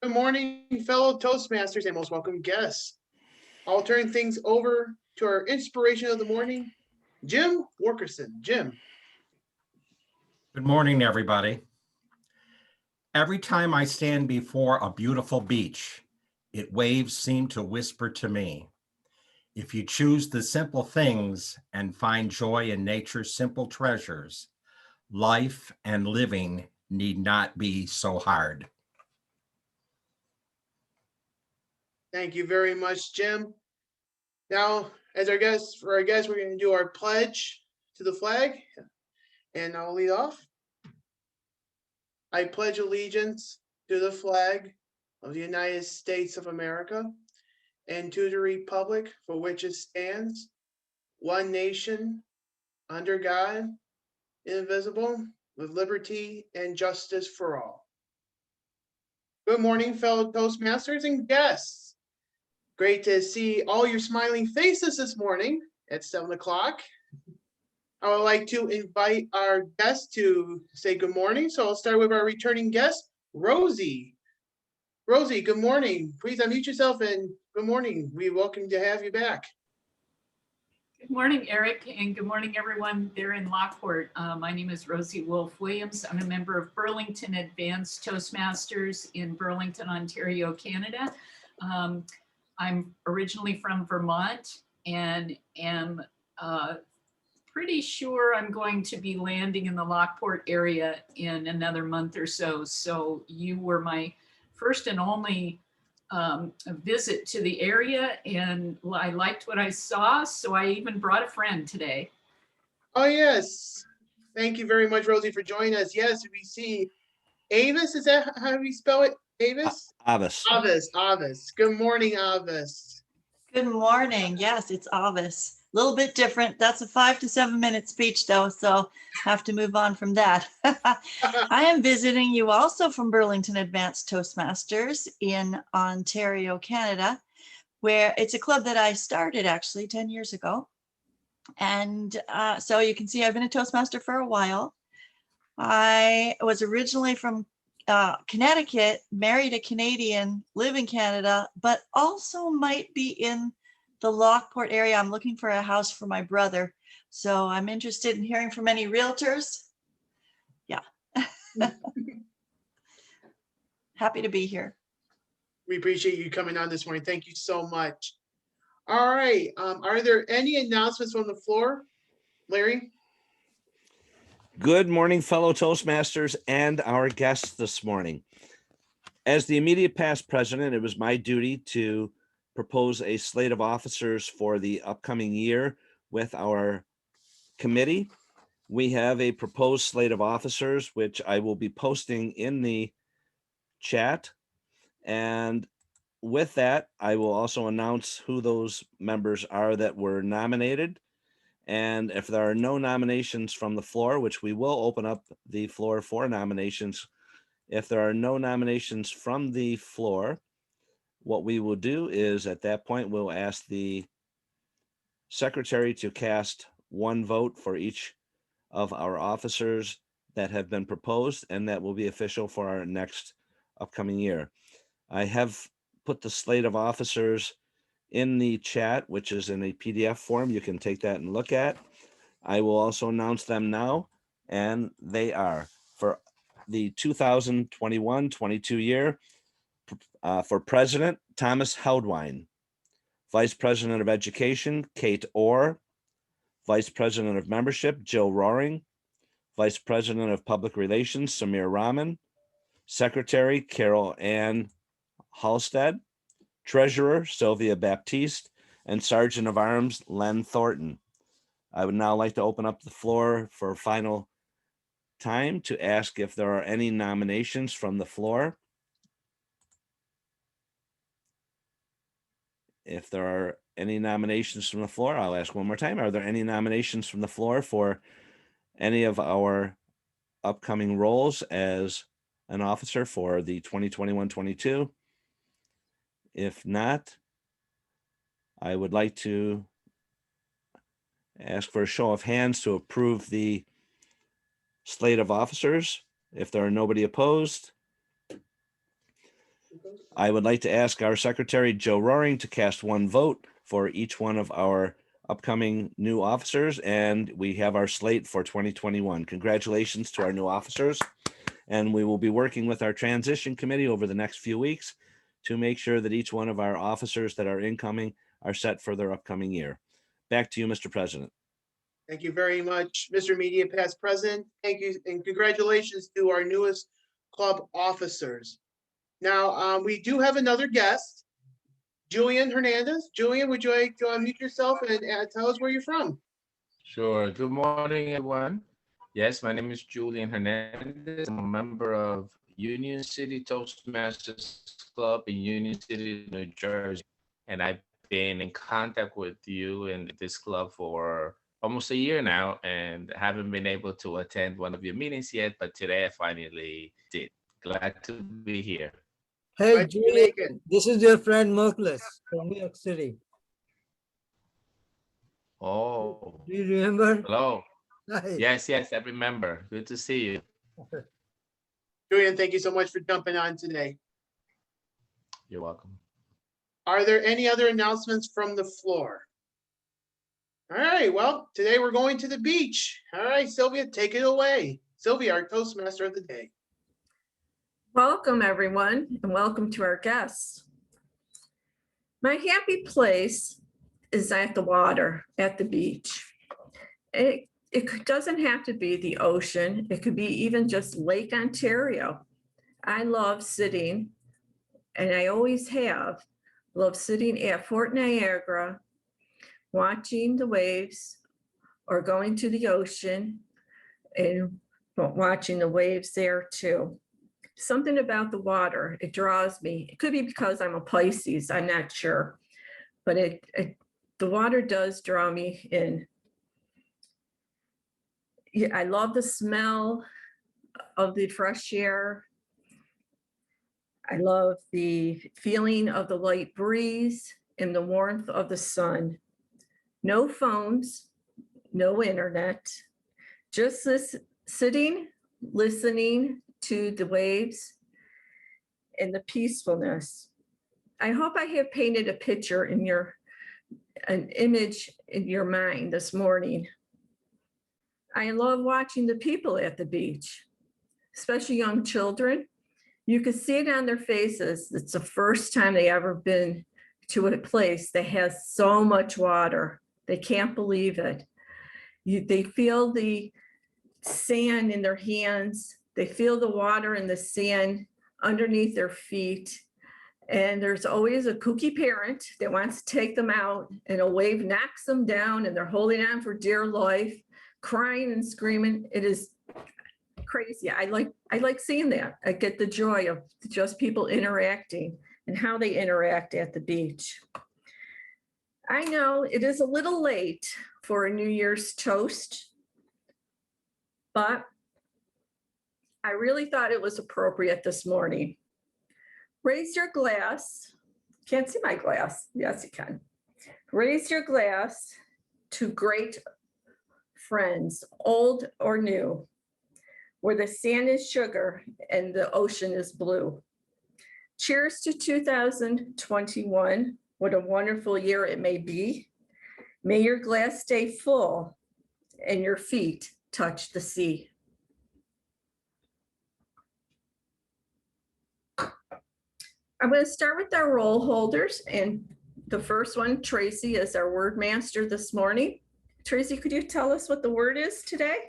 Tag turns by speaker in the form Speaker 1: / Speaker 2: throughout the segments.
Speaker 1: Good morning, fellow Toastmasters and most welcome guests. I'll turn things over to our inspiration of the morning, Jim Wilkerson. Jim.
Speaker 2: Good morning, everybody. Every time I stand before a beautiful beach, its waves seem to whisper to me, if you choose the simple things and find joy in nature's simple treasures, life and living need not be so hard.
Speaker 1: Thank you very much, Jim. Now, as our guests, we're going to do our pledge to the flag, and I'll lead off. I pledge allegiance to the flag of the United States of America and to the republic for which it stands, one nation, under God, indivisible, with liberty and justice for all. Good morning, fellow Toastmasters and guests. Great to see all your smiling faces this morning at 7 o'clock. I would like to invite our guests to say good morning. So I'll start with our returning guest, Rosie. Rosie, good morning. Please unmute yourself and good morning. We welcome to have you back.
Speaker 3: Good morning, Eric, and good morning, everyone there in Lockport. My name is Rosie Wolf-Williams. I'm a member of Burlington Advanced Toastmasters in Burlington, Ontario, Canada. I'm originally from Vermont and am pretty sure I'm going to be landing in the Lockport area in another month or so. So you were my first and only visit to the area, and I liked what I saw, so I even brought a friend today.
Speaker 1: Oh, yes. Thank you very much, Rosie, for joining us. Yes, we see Avis. Is that how we spell it? Avis?
Speaker 4: Avis.
Speaker 1: Avis. Good morning, Avis.
Speaker 5: Good morning. Yes, it's Avis. A little bit different. That's a 5 to 7 minute speech though, so have to move on from that. I am visiting you also from Burlington Advanced Toastmasters in Ontario, Canada, where it's a club that I started actually 10 years ago. And so you can see I've been a Toastmaster for a while. I was originally from Connecticut, married a Canadian, live in Canada, but also might be in the Lockport area. I'm looking for a house for my brother. So I'm interested in hearing from any realtors. Yeah. Happy to be here.
Speaker 1: We appreciate you coming on this morning. Thank you so much. All right. Are there any announcements from the floor? Larry?
Speaker 4: Good morning, fellow Toastmasters and our guests this morning. As the immediate past president, it was my duty to propose a slate of officers for the upcoming year with our committee. We have a proposed slate of officers, which I will be posting in the chat. And with that, I will also announce who those members are that were nominated. And if there are no nominations from the floor, which we will open up the floor for nominations, if there are no nominations from the floor, what we will do is at that point, we'll ask the secretary to cast one vote for each of our officers that have been proposed, and that will be official for our next upcoming year. I have put the slate of officers in the chat, which is in a PDF form. You can take that and look at. I will also announce them now, and they are for the 2021-22 year, for President, Thomas Houdwine, Vice President of Education, Kate Orr, Vice President of Membership, Jill Roaring, Vice President of Public Relations, Samir Rahman, Secretary, Carol Ann Halstead, Treasurer, Sylvia Baptiste, and Sergeant of Arms, Len Thornton. I would now like to open up the floor for final time to ask if there are any nominations from the floor. If there are any nominations from the floor, I'll ask one more time. Are there any nominations from the floor for any of our upcoming roles as an officer for the 2021-22? If not, I would like to ask for a show of hands to approve the slate of officers. If there are nobody opposed, I would like to ask our secretary, Joe Roaring, to cast one vote for each one of our upcoming new officers, and we have our slate for 2021. Congratulations to our new officers, and we will be working with our transition committee over the next few weeks to make sure that each one of our officers that are incoming are set for their upcoming year. Back to you, Mr. President.
Speaker 1: Thank you very much, Mr. Media Past President. Thank you and congratulations to our newest club officers. Now, we do have another guest, Julian Hernandez. Julian, would you like to unmute yourself and tell us where you're from?
Speaker 6: Sure. Good morning, everyone. Yes, my name is Julian Hernandez. I'm a member of Union City Toastmasters Club in Union City, New Jersey. And I've been in contact with you and this club for almost a year now and haven't been able to attend one of your meetings yet, but today I finally did. Glad to be here.
Speaker 7: Hey,
Speaker 1: Glad you
Speaker 7: Julian,
Speaker 1: make it.
Speaker 7: this is your friend Merkles from New York City.
Speaker 6: Oh,
Speaker 7: Do you remember?
Speaker 6: hello.
Speaker 7: Hi.
Speaker 6: Yes, I remember. Good to see you.
Speaker 1: Julian, thank you so much for jumping on today.
Speaker 6: You're welcome.
Speaker 1: Are there any other announcements from the floor? All right, well, today we're going to the beach. All right, Sylvia, take it away. Sylvia, our Toastmaster of the day.
Speaker 8: Welcome, everyone, and welcome to our guests. My happy place is at the water, at the beach. It doesn't have to be the ocean. It could be even just Lake Ontario. I love sitting, and I always have, loved sitting at Fort Niagara, watching the waves, or going to the ocean and watching the waves there too. Something about the water, it draws me. It could be because I'm a Pisces, I'm not sure. But the water does draw me in. Yeah, I love the smell of the fresh air. I love the feeling of the light breeze and the warmth of the sun. No phones, no internet, just this sitting, listening to the waves and the peacefulness. I hope I have painted a picture in an image in your mind this morning. I love watching the people at the beach, especially young children. You can see it on their faces. It's the first time they ever been to a place that has so much water. They can't believe it. They feel the sand in their hands. They feel the water and the sand underneath their feet. And there's always a kooky parent that wants to take them out, and a wave knocks them down and they're holding on for dear life, crying and screaming. It is crazy. I like seeing that. I get the joy of just people interacting and how they interact at the beach. I know it is a little late for a New Year's toast, but I really thought it was appropriate this morning. Raise your glass. Can't see my glass. Yes, you can. Raise your glass to great friends, old or new, where the sand is sugar and the ocean is blue. Cheers to 2021. What a wonderful year it may be. May your glass stay full and your feet touch the sea. I'm going to start with our roll holders, and the first one, Tracy, is our word master this morning. Tracy, could you tell us what the word is today?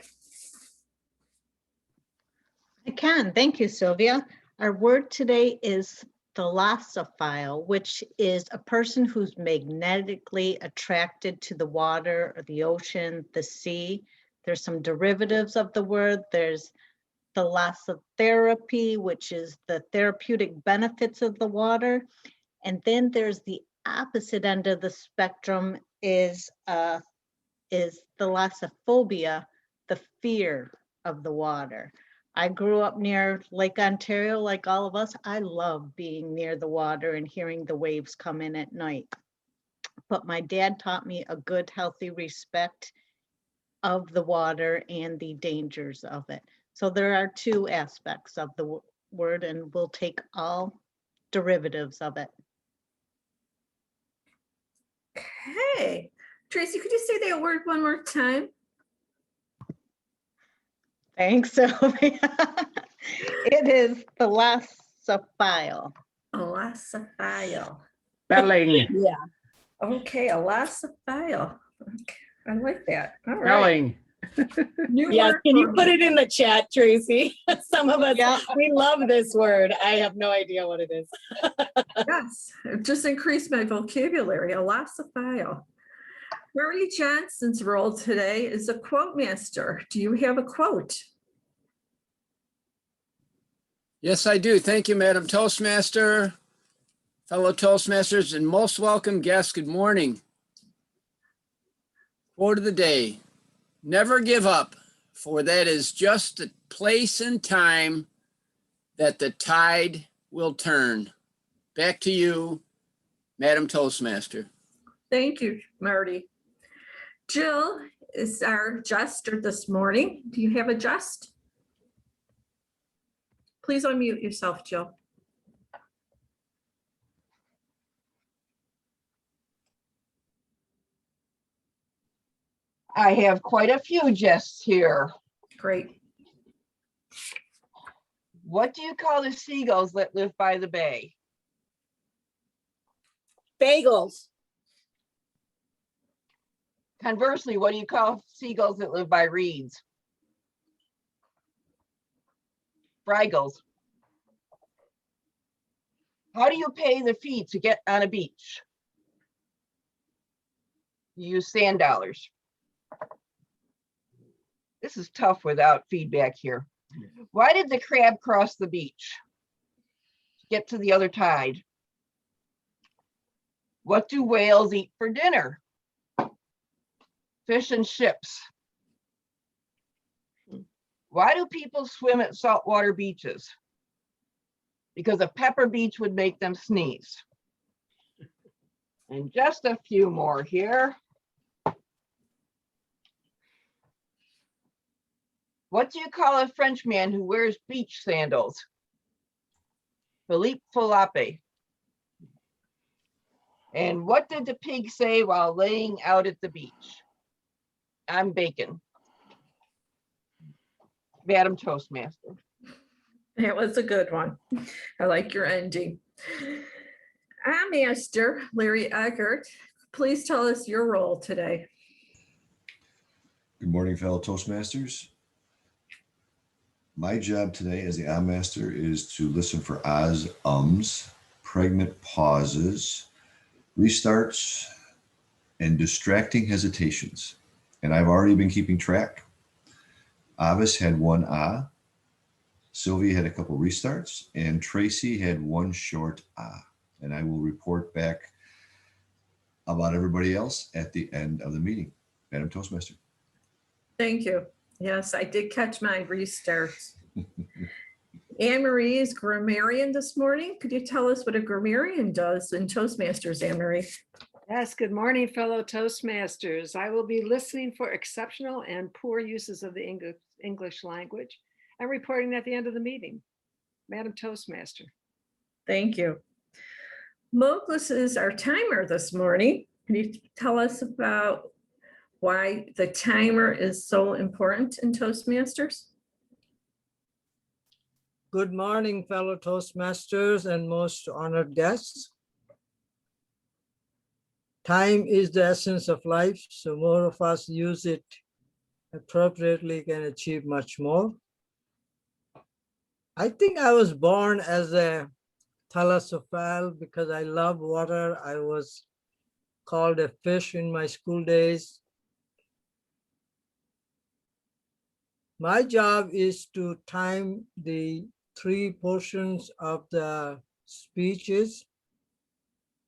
Speaker 9: I can. Thank you, Sylvia. Our word today is thalassophile, which is a person who's magnetically attracted to the water or the ocean, the sea. There's some derivatives of the word. There's thalassotherapy, which is the therapeutic benefits of the water. And then there's the opposite end of the spectrum is thalassophobia, the fear of the water. I grew up near Lake Ontario, like all of us. I love being near the water and hearing the waves come in at night. But my dad taught me a good, healthy respect of the water and the dangers of it. So there are two aspects of the word, and we'll take all derivatives of it.
Speaker 8: Okay. Tracy, could you say that word one more time?
Speaker 9: Thanks, Sylvia. It is thalassophile.
Speaker 8: Thalassophile.
Speaker 10: Spelling,
Speaker 8: Yeah. Okay, thalassophile. Okay, I like that. All right.
Speaker 10: spelling.
Speaker 8: New
Speaker 11: Yeah,
Speaker 8: word
Speaker 11: can you
Speaker 8: for
Speaker 11: put
Speaker 8: me.
Speaker 11: it in the chat, Tracy? Some of us,
Speaker 9: Yeah.
Speaker 11: we love this word. I have no idea what it is.
Speaker 8: Yes, it just increased my vocabulary. Thalassophile. Marty Johnson's role today is a quote master. Do you have a quote?
Speaker 10: Yes, I do. Thank you, Madam Toastmaster, fellow Toastmasters, and most welcome guests. Good morning. Quote of the day: never give up, for that is just the place and time that the tide will turn. Back to you, Madam Toastmaster.
Speaker 8: Thank you, Marty. Jill is our jester this morning. Do you have a jest? Please unmute yourself, Jill.
Speaker 12: I have quite a few jests here.
Speaker 8: Great.
Speaker 12: What do you call the seagulls that live by the bay?
Speaker 11: Bagels.
Speaker 12: Conversely, what do you call seagulls that live by reeds? Frigals. How do you pay the fee to get on a beach? You use sand dollars. This is tough without feedback here. Why did the crab cross the beach to get to the other tide? What do whales eat for dinner? Fish and chips. Why do people swim at saltwater beaches? Because a pepper beach would make them sneeze. And just a few more here. What do you call a Frenchman who wears beach sandals? Philippe Philippe. And what did the pig say while laying out at the beach? I'm bacon. Madam Toastmaster.
Speaker 8: That was a good one. I like your ending. Our master, Larry Eckert, please tell us your role today.
Speaker 13: Good morning, fellow Toastmasters. My job today as the master is to listen for ahs, ums, pregnant pauses, restarts, and distracting hesitations. And I've already been keeping track. Avis had one ah, Sylvia had a couple restarts, and Tracy had one short ah. And I will report back about everybody else at the end of the meeting. Madam Toastmaster.
Speaker 8: Thank you. Yes, I did catch my restarts. Anne Marie is grammarian this morning. Could you tell us what a grammarian does in Toastmasters, Anne Marie?
Speaker 14: Yes, good morning, fellow Toastmasters. I will be listening for exceptional and poor uses of the English language and reporting at the end of the meeting. Madam Toastmaster.
Speaker 8: Thank you. Moklis is our timer this morning. Can you tell us about why the timer is so important in Toastmasters?
Speaker 7: Good morning, fellow Toastmasters and most honored guests. Time is the essence of life, so more of us use it appropriately can achieve much more. I think I was born as a thalassophile because I love water. I was called a fish in my school days. My job is to time the three portions of the speeches,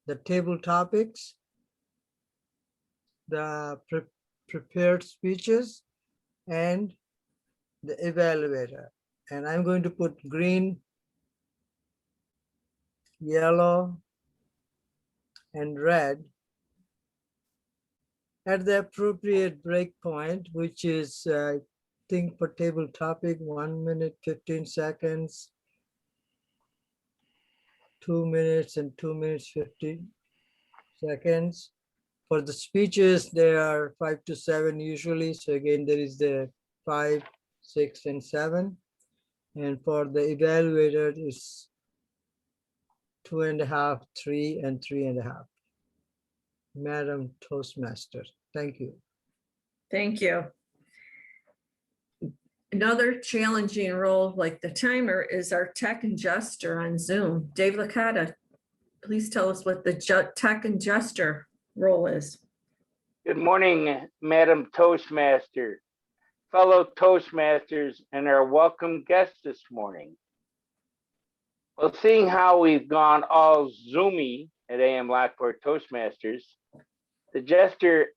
Speaker 7: the table topics, the prepared speeches, and the evaluator. And I'm going to put green, yellow, and red at the appropriate break point, which is, I think for table topic, 1 minute, 15 seconds. 2 minutes and 2 minutes 50 seconds. For the speeches, they are 5 to 7 usually. So again, there is the 5, 6, and 7. And for the evaluator, it's 2.5, 3, and 3.5. Madam Toastmaster, thank you.
Speaker 8: Thank you. Another challenging role, like the timer, is our tech and gesture on Zoom. Dave Licata, please tell us what the tech and gesture role is.
Speaker 15: Good morning, Madam Toastmaster, fellow Toastmasters, and our welcome guests this morning. Well, seeing how we've gone all Zoomy at AM Lockport Toastmasters, the gesture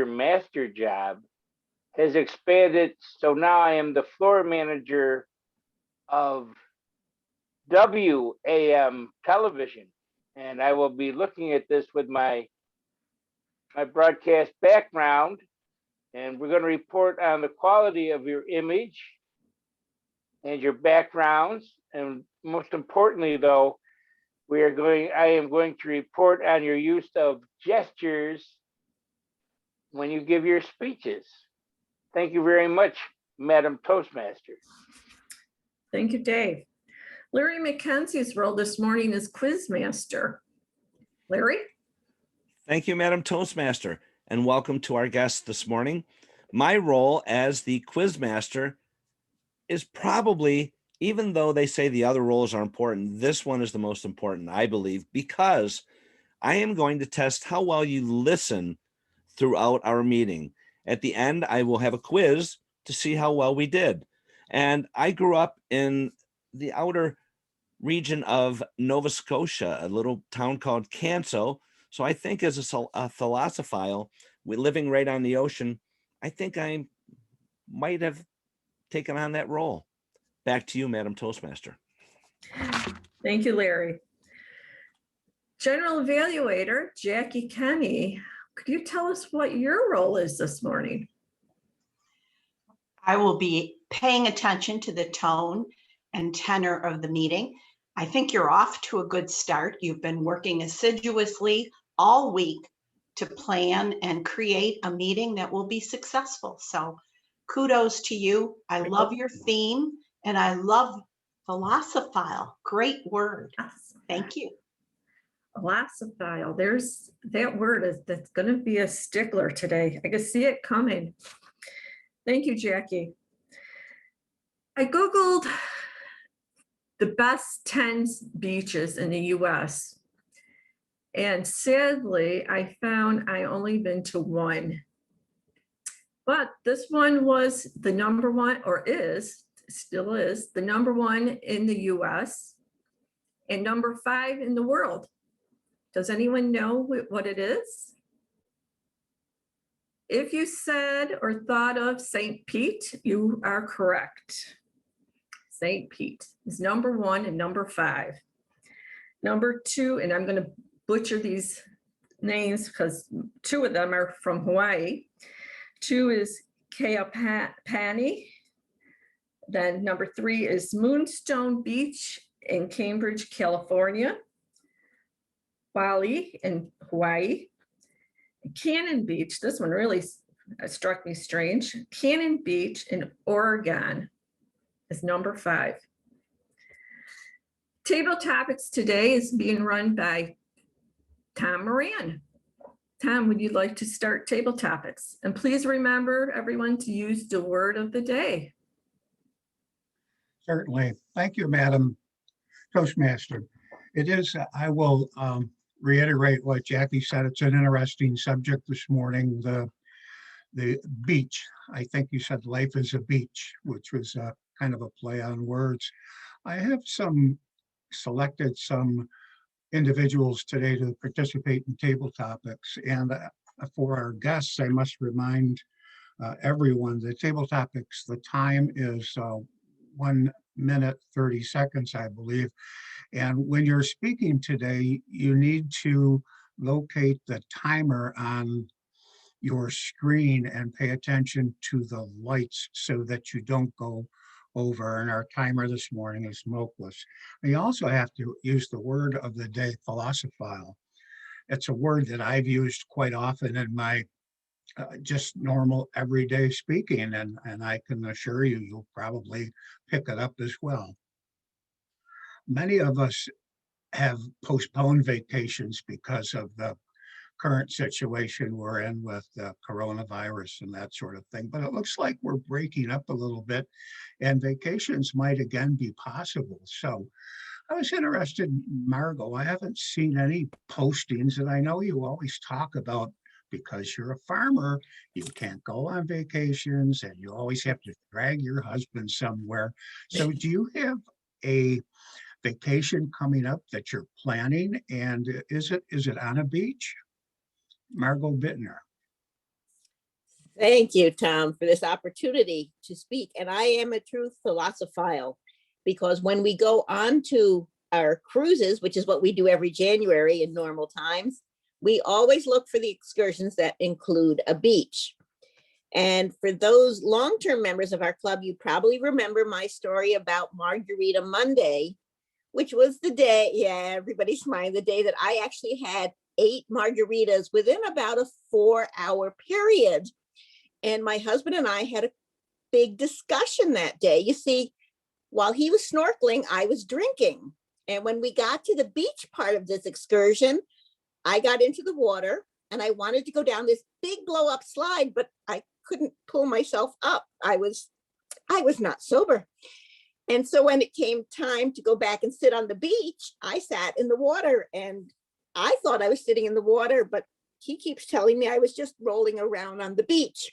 Speaker 15: master job has expanded, so now I am the floor manager of WAM television, and I will be looking at this with my broadcast background, and we're going to report on the quality of your image and your backgrounds, and most importantly, though, I am going to report on your use of gestures when you give your speeches. Thank you very much, Madam Toastmaster.
Speaker 8: Thank you, Dave. Larry McKenzie's role this morning is Quizmaster. Larry?
Speaker 4: Thank you, Madam Toastmaster, and welcome to our guests this morning. My role as the Quizmaster is probably, even though they say the other roles are important, this one is the most important, I believe, because I am going to test how well you listen throughout our meeting. At the end, I will have a quiz to see how well we did. And I grew up in the outer region of Nova Scotia, a little town called Canso. So I think as a thalassophile, living right on the ocean, I think I might have taken on that role. Back to you, Madam Toastmaster.
Speaker 8: Thank you, Larry. General Evaluator, Jackie Kenny, could you tell us what your role is this morning?
Speaker 16: I will be paying attention to the tone and tenor of the meeting. I think you're off to a good start. You've been working assiduously all week to plan and create a meeting that will be successful. So kudos to you. I love your theme and I love thalassophile. Great word. Thank you.
Speaker 8: Thalassophile, there's that word that's going to be a stickler today. I can see it coming. Thank you, Jackie. I Googled the best 10 beaches in the US. And sadly, I found I only been to one. But this one was the number one, or still is, the number one in the US and number 5 in the world. Does anyone know what it is? If you said or thought of St. Pete, you are correct. St. Pete is number 1 and number 5. Number 2, and I'm going to butcher these names because 2 of them are from Hawaii. 2 is Keapani. Then number 3 is Moonstone Beach in Cambridge, California. Bali in Hawaii. Cannon Beach, this one really struck me strange. Cannon Beach in Oregon is number 5. Table Topics today is being run by Tom Moran. Tom, would you like to start Table Topics? And please remember everyone to use the word of the day.
Speaker 17: Certainly. Thank you, Madam Toastmaster. It is, I will reiterate what Jackie said. It's an interesting subject this morning, the beach. I think you said life is a beach, which was kind of a play on words. I have selected some individuals today to participate in Table Topics. And for our guests, I must remind everyone that Table Topics, the time is 1 minute, 30 seconds, I believe. And when you're speaking today, you need to locate the timer on your screen and pay attention to the lights so that you don't go over, and our timer this morning is smokeless. We also have to use the word of the day, thalassophile. It's a word that I've used quite often in my just normal everyday speaking, and I can assure you, you'll probably pick it up as well. Many of us have postponed vacations because of the current situation we're in with the coronavirus and that sort of thing. But it looks like we're breaking up a little bit and vacations might again be possible. So I was interested, Margot, I haven't seen any postings, and I know you always talk about, because you're a farmer, you can't go on vacations and you always have to drag your husband somewhere. So do you have a vacation coming up that you're planning, and is it on a beach? Margot Bittner.
Speaker 11: Thank you, Tom, for this opportunity to speak. And I am a true thallassophile, because when we go on to our cruises, which is what we do every January in normal times, we always look for the excursions that include a beach. And for those long-term members of our club, you probably remember my story about Margarita Monday, which was the day, yeah, everybody's smiling, the day that I actually had 8 margaritas within about a 4-hour period. And my husband and I had a big discussion that day. You see, while he was snorkeling, I was drinking. And when we got to the beach part of this excursion, I got into the water and I wanted to go down this big blow up slide, but I couldn't pull myself up. I was not sober. And so when it came time to go back and sit on the beach, I sat in the water, and I thought I was sitting in the water, but he keeps telling me I was just rolling around on the beach.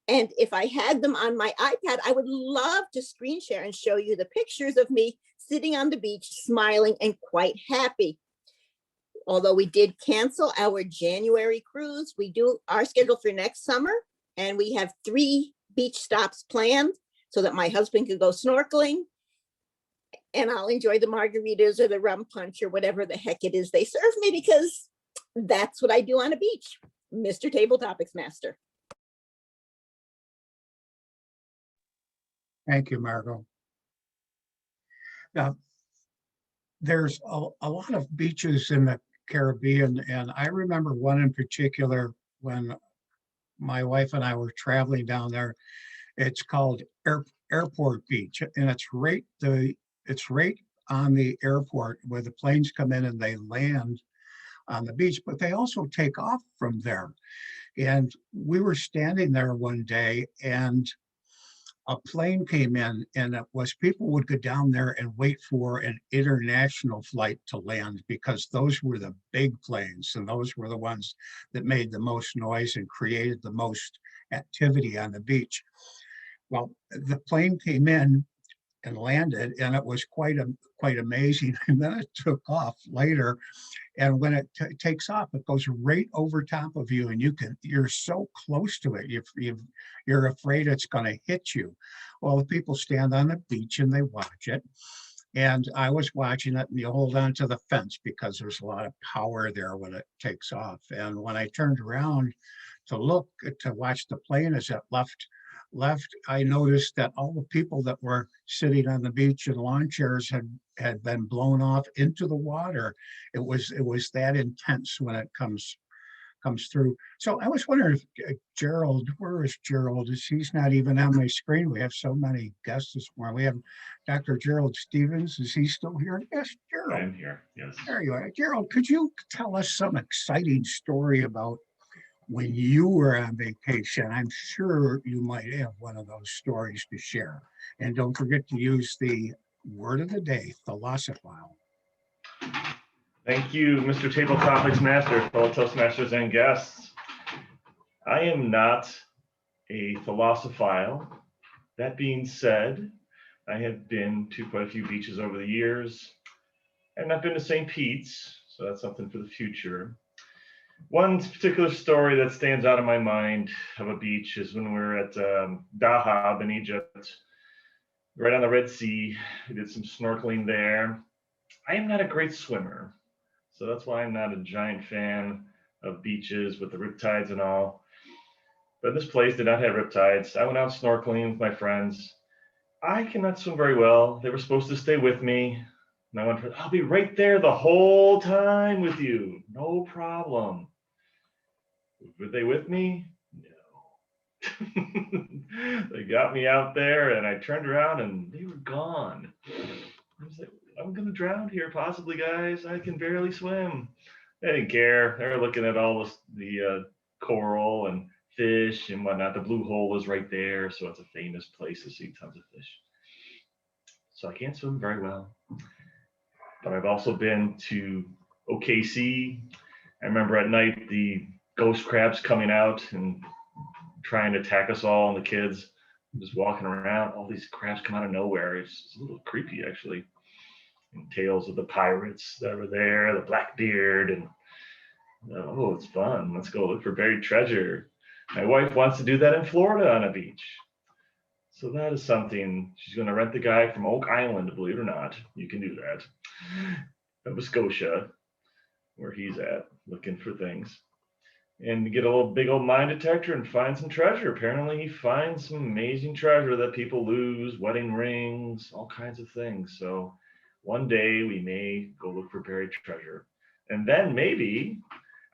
Speaker 11: And if I had them on my iPad, I would love to screen share and show you the pictures of me sitting on the beach, smiling and quite happy. Although we did cancel our January cruise, we do our schedule for next summer, and we have 3 beach stops planned so that my husband could go snorkeling, and I'll enjoy the margaritas or the rum punch or whatever the heck it is they serve me, because that's what I do on a beach. Mr. Table Topics Master.
Speaker 17: Thank you, Margot. Now, there's a lot of beaches in the Caribbean, and I remember one in particular when my wife and I were traveling down there. It's called Airport Beach, and it's right on the airport where the planes come in and they land on the beach, but they also take off from there. And we were standing there one day, and a plane came in, and it was, people would go down there and wait for an international flight to land, because those were the big planes, and those were the ones that made the most noise and created the most activity on the beach. Well, the plane came in and landed, and it was quite amazing. And then it took off later, and when it takes off, it goes right over top of you, and you're so close to it, you're afraid it's going to hit you. Well, the people stand on the beach and they watch it, and I was watching it, and you hold on to the fence because there's a lot of power there when it takes off. And when I turned around to look to watch the plane as it left, I noticed that all the people that were sitting on the beach in lawn chairs had been blown off into the water. It was that intense when it comes through. So I was wondering if Gerald, where is Gerald? He's not even on my screen. We have so many guests this morning. We have Dr. Gerald Stevens. Is he still here? Yes, Gerald.
Speaker 18: I'm here, yes.
Speaker 17: There you are. Gerald, could you tell us some exciting story about when you were on vacation? I'm sure you might have one of those stories to share. And don't forget to use the word of the day, thalossophile.
Speaker 18: Thank you, Mr. Table Topics Master, fellow Toastmasters and guests. I am not a thalossophile. That being said, I have been to quite a few beaches over the years. I've not been to St. Pete's, so that's something for the future. One particular story that stands out in my mind of a beach is when we were at Dahab in Egypt, right on the Red Sea. We did some snorkeling there. I am not a great swimmer, so that's why I'm not a giant fan of beaches with the riptides and all. But this place did not have riptides. I went out snorkeling with my friends. I cannot swim very well. They were supposed to stay with me. And I went, I'll be right there the whole time with you. No problem. Were they with me? No. They got me out there and I turned around and they were gone. I was like, I'm going to drown here possibly, guys. I can barely swim. They didn't care. They were looking at all the coral and fish and whatnot. The blue hole was right there. So it's a famous place to see tons of fish. So I can't swim very well. But I've also been to OKC. I remember at night the ghost crabs coming out and trying to attack us all and the kids just walking around. All these crabs come out of nowhere. It's a little creepy actually. And tales of the pirates that were there, the Blackbeard, and oh, it's fun. Let's go look for buried treasure. My wife wants to do that in Florida on a beach. So that is something. She's going to rent the guy from Oak Island, believe it or not. You can do that. Nova Scotia, where he's at, looking for things. And get a little big old mine detector and find some treasure. Apparently he finds some amazing treasure that people lose, wedding rings, all kinds of things. So one day we may go look for buried treasure. And then maybe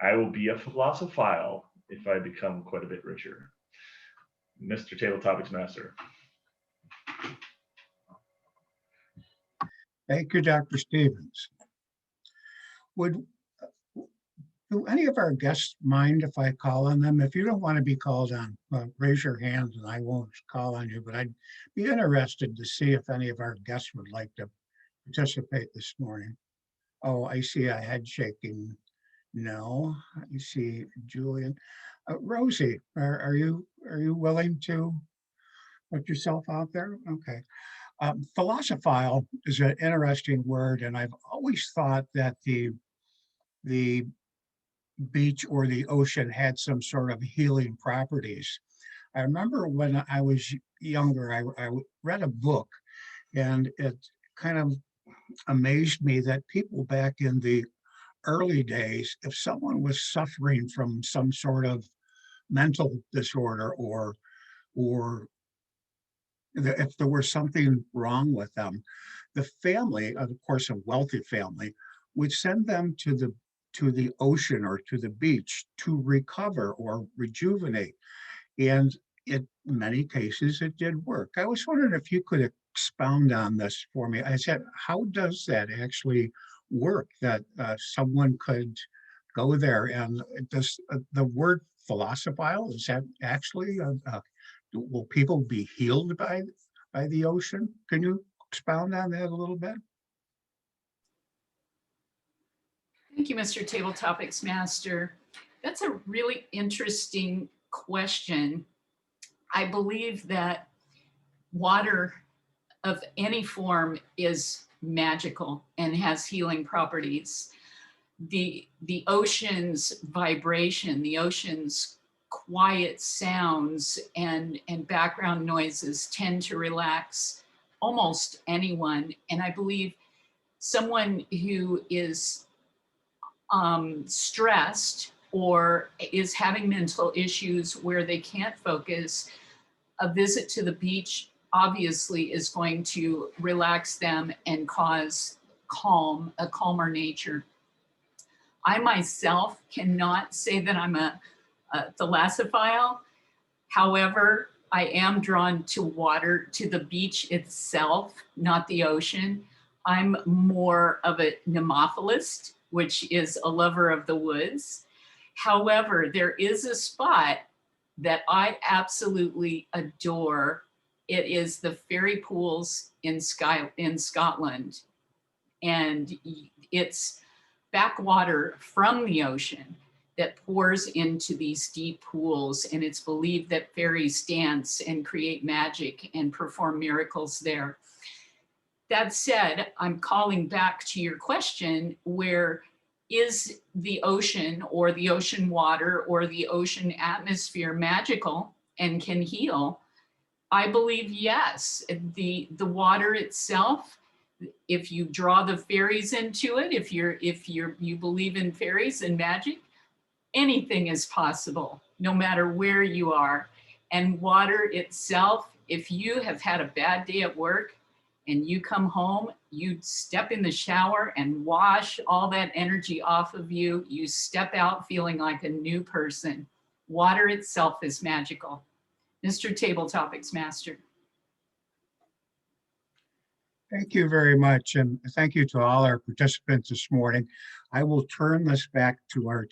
Speaker 18: I will be a philosophile if I become quite a bit richer. Mr. Table Topics Master.
Speaker 17: Thank you, Dr. Stevens. Do any of our guests mind if I call on them? If you don't want to be called on, raise your hand and I won't call on you, but I'd be interested to see if any of our guests would like to participate this morning. Oh, I see a head shaking. No, I see Julian. Rosie, are you willing to put yourself out there? Okay. Philosophile is an interesting word, and I've always thought that the beach or the ocean had some sort of healing properties. I remember when I was younger, I read a book, and it kind of amazed me that people back in the early days, if someone was suffering from some sort of mental disorder or if there was something wrong with them, the family, of course, a wealthy family, would send them to the ocean or to the beach to recover or rejuvenate. And in many cases, it did work. I was wondering if you could expound on this for me. I said, how does that actually work, that someone could go there? And does the word philosophile, is that actually, will people be healed by the ocean? Can you expound on that a little bit?
Speaker 3: Thank you, Mr. Table Topics Master. That's a really interesting question. I believe that water of any form is magical and has healing properties. The ocean's vibration, the ocean's quiet sounds and background noises tend to relax almost anyone. And I believe someone who is stressed or is having mental issues where they can't focus, a visit to the beach obviously is going to relax them and cause a calmer nature. I myself cannot say that I'm a thalassophile. However, I am drawn to water, to the beach itself, not the ocean. I'm more of a nemophilist, which is a lover of the woods. However, there is a spot that I absolutely adore. It is the fairy pools in Scotland. And it's backwater from the ocean that pours into these deep pools. And it's believed that fairies dance and create magic and perform miracles there. That said, I'm calling back to your question, where is the ocean or the ocean water or the ocean atmosphere magical and can heal? I believe yes. The water itself, if you draw the fairies into it, if you believe in fairies and magic, anything is possible, no matter where you are. And water itself If you have had a bad day at work and you come home, you step in the shower and wash all that energy off of you. You step out feeling like a new person. Water itself is magical. Mr. Table Topics Master.
Speaker 17: Thank you very much, and thank you to all our participants this morning. I will turn this back to our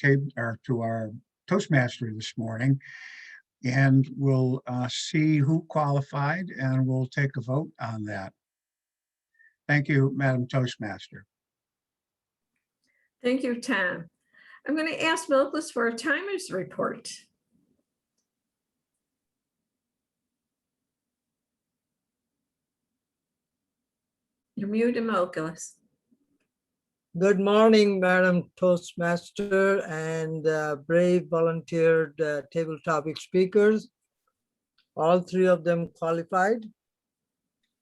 Speaker 17: Toastmaster this morning, and we'll see who qualified, and we'll take a vote on that. Thank you, Madam Toastmaster.
Speaker 8: Thank you, Tom. I'm going to ask Milklis for a timer's report. You're muted, Milklis.
Speaker 7: Good morning, Madam Toastmaster and brave volunteered table topic speakers. All three of them qualified.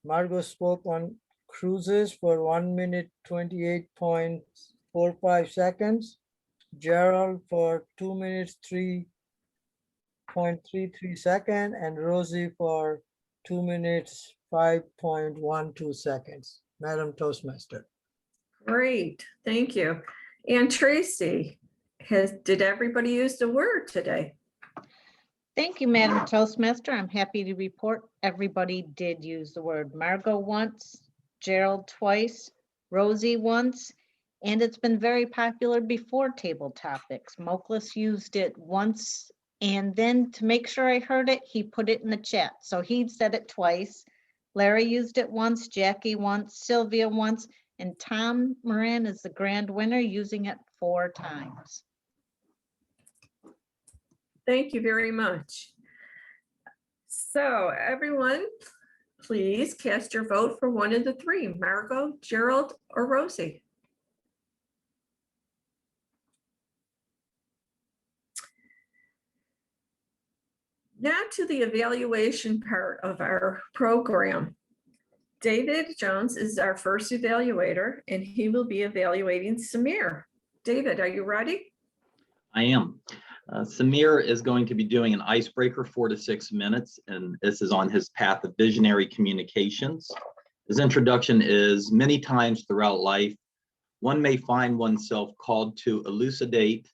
Speaker 7: Margot spoke on cruises for 1 minute 28.45 seconds. Gerald for 2 minutes 3.33 seconds, and Rosie for 2 minutes 5.12 seconds. Madam Toastmaster.
Speaker 8: Great, thank you. And Tracy, did everybody use the word today?
Speaker 9: Thank you, Madam Toastmaster. I'm happy to report everybody did use the word. Margot once, Gerald twice, Rosie once, and it's been very popular before table topics. Milklis used it once, and then to make sure I heard it, he put it in the chat. So he said it twice. Larry used it once, Jackie once, Sylvia once, and Tom Moran is the grand winner, using it 4 times.
Speaker 8: Thank you very much. So everyone, please cast your vote for one of the three, Margot, Gerald, or Rosie. Now to the evaluation part of our program. David Jones is our first evaluator, and he will be evaluating Samir. David, are you ready?
Speaker 19: I am. Samir is going to be doing an icebreaker, 4 to 6 minutes, and this is on his path of visionary communications. His introduction is: many times throughout life, one may find oneself called to elucidate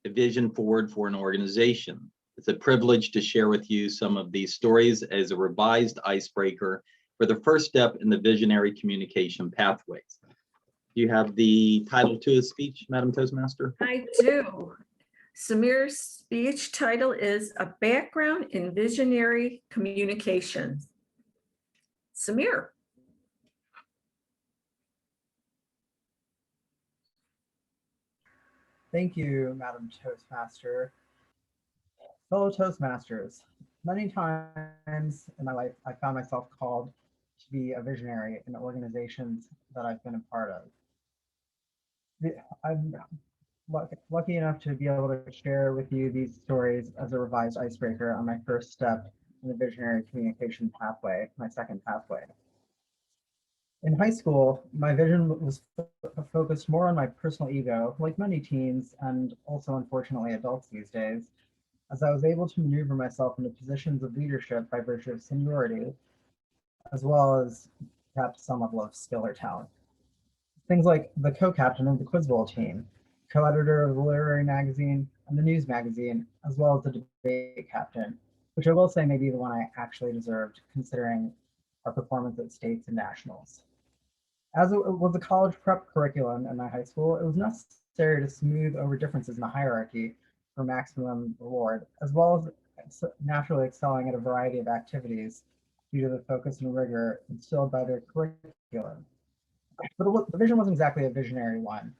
Speaker 19: a vision forward for an organization. It's a privilege to share with you some of these stories as a revised icebreaker for the first step in the visionary communication pathways. Do you have the title to his speech, Madam Toastmaster?
Speaker 8: I do. Samir's speech title is A Background in Visionary Communications. Samir.
Speaker 20: Thank you, Madam Toastmaster. Fellow Toastmasters, many times in my life, I found myself called to be a visionary in organizations that I've been a part of. I'm lucky enough to be able to share with you these stories as a revised icebreaker on my first step in the visionary communication pathway, my second pathway. In high school, my vision was focused more on my personal ego, like many teens and also unfortunately adults these days, as I was able to maneuver myself into positions of leadership by virtue of seniority, as well as perhaps some level of skill or talent. Things like the co-captain of the Quiz Bowl team, co-editor of the literary magazine and the news magazine, as well as the debate captain, which I will say may be the one I actually deserved considering our performance at states and nationals. As it was a college prep curriculum in my high school, it was necessary to smooth over differences in the hierarchy for maximum reward, as well as naturally excelling at a variety of activities due to the focus and rigor instilled by their curriculum. But the vision wasn't exactly a visionary one,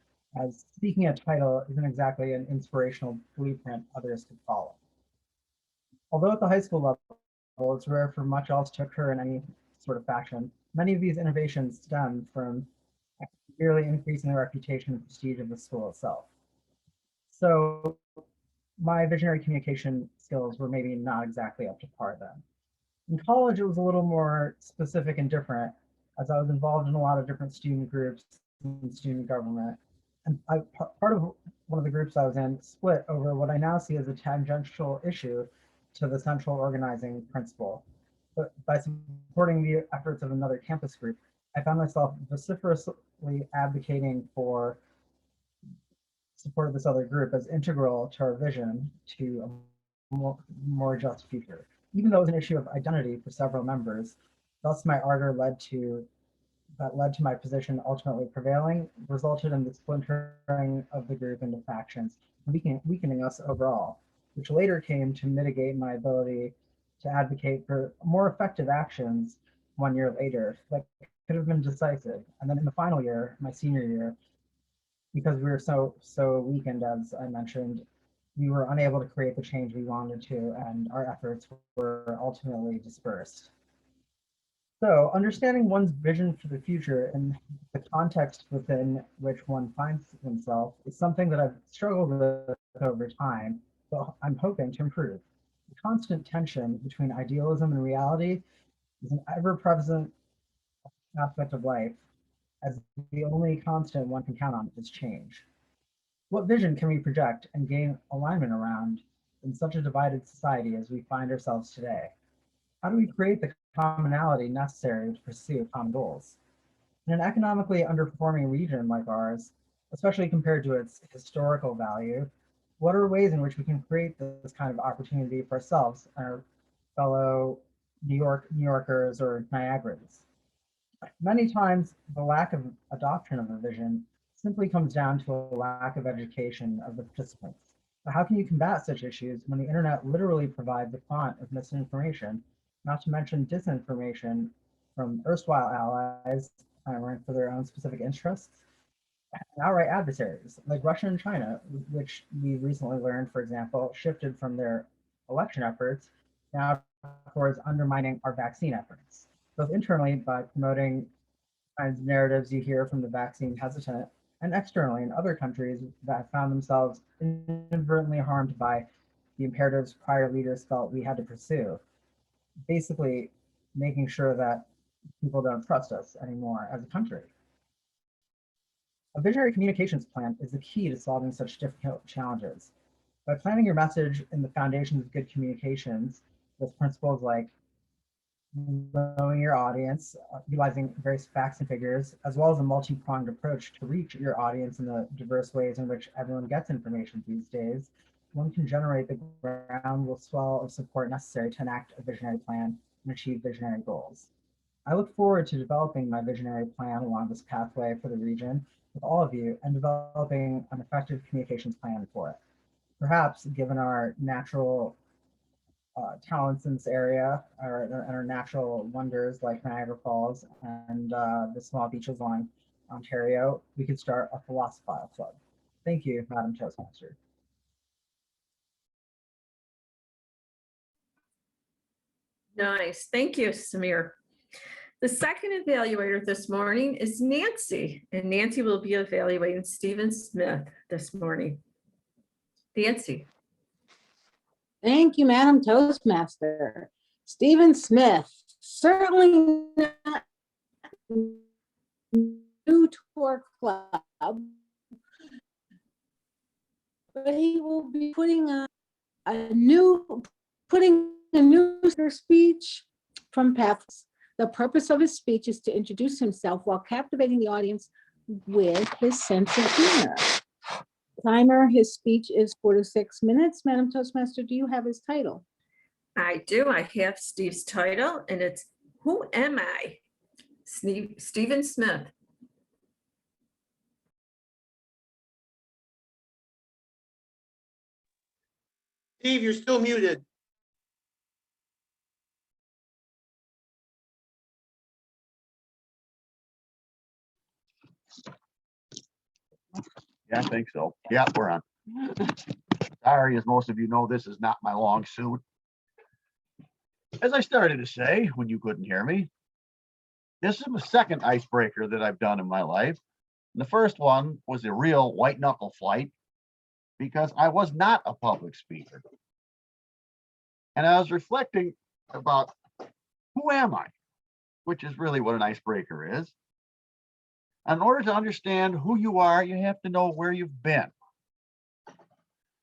Speaker 20: as seeking a title isn't exactly an inspirational blueprint others could follow. Although at the high school level, it's rare for much else to occur in any sort of fashion, many of these innovations stem from merely increasing the reputation and prestige of the school itself. So my visionary communication skills were maybe not exactly up to par then. In college, it was a little more specific and different, as I was involved in a lot of different student groups and student government. And part of one of the groups I was in split over what I now see as a tangential issue to the central organizing principle, but by supporting the efforts of another campus group, I found myself vociferously advocating for support of this other group as integral to our vision to a more just future. Even though it was an issue of identity for several members, thus my ardor led to my position ultimately prevailing, resulted in the splintering of the group into factions, weakening us overall, which later came to mitigate my ability to advocate for more effective actions 1 year later that could have been decisive. And then in the final year, my senior year, because we were so weakened, as I mentioned, we were unable to create the change we wanted to, and our efforts were ultimately dispersed. So understanding one's vision for the future and the context within which one finds himself is something that I've struggled with over time, but I'm hoping to improve. The constant tension between idealism and reality is an ever-present aspect of life, as the only constant one can count on is change. What vision can we project and gain alignment around in such a divided society as we find ourselves today? How do we create the commonality necessary to pursue common goals? In an economically underperforming region like ours, especially compared to its historical value, what are ways in which we can create this kind of opportunity for ourselves and our fellow New Yorkers or Niagarans? Many times, the lack of adoption of a vision simply comes down to a lack of education of the participants. But how can you combat such issues when the internet literally provides a font of misinformation, not to mention disinformation from erstwhile allies clamoring for their own specific interests, and outright adversaries like Russia and China, which we recently learned, for example, shifted from their election efforts now towards undermining our vaccine efforts, both internally by promoting kinds of narratives you hear from the vaccine hesitant, and externally in other countries that found themselves inadvertently harmed by the imperatives prior leaders felt we had to pursue, basically making sure that people don't trust us anymore as a country. A visionary communications plan is the key to solving such difficult challenges. By planning your message in the foundations of good communications with principles like knowing your audience, utilizing various facts and figures, as well as a multi-pronged approach to reach your audience in the diverse ways in which everyone gets information these days, one can generate the groundswell of support necessary to enact a visionary plan and achieve visionary goals. I look forward to developing my visionary plan along this pathway for the region with all of you and developing an effective communications plan for it. Perhaps, given our natural talents in this area and our natural wonders like Niagara Falls and the small beaches along Ontario, we could start a PHILOSOPHILE club. Thank you, Madam Toastmaster.
Speaker 8: Nice. Thank you, Samir. The second evaluator this morning is Nancy, and Nancy will be evaluating Stephen Smith this morning. Nancy.
Speaker 11: Thank you, Madam Toastmaster. Stephen Smith, certainly not new to our club, but he will be putting a new speech from Paths. The purpose of his speech is to introduce himself while captivating the audience with his sense of humor. Timer, his speech is 4 to 6 minutes. Madam Toastmaster, do you have his title?
Speaker 8: I do. I have Steve's title, and it's Who Am I? Stephen Smith.
Speaker 1: Steve, you're still muted.
Speaker 21: Yeah, I think so. Yeah, we're on. Sorry, as most of you know, this is not my long suit. As I started to say when you couldn't hear me, this is the second icebreaker that I've done in my life. And the first one was a real white knuckle fight because I was not a public speaker. And I was reflecting about who am I, which is really what an icebreaker is. In order to understand who you are, you have to know where you've been.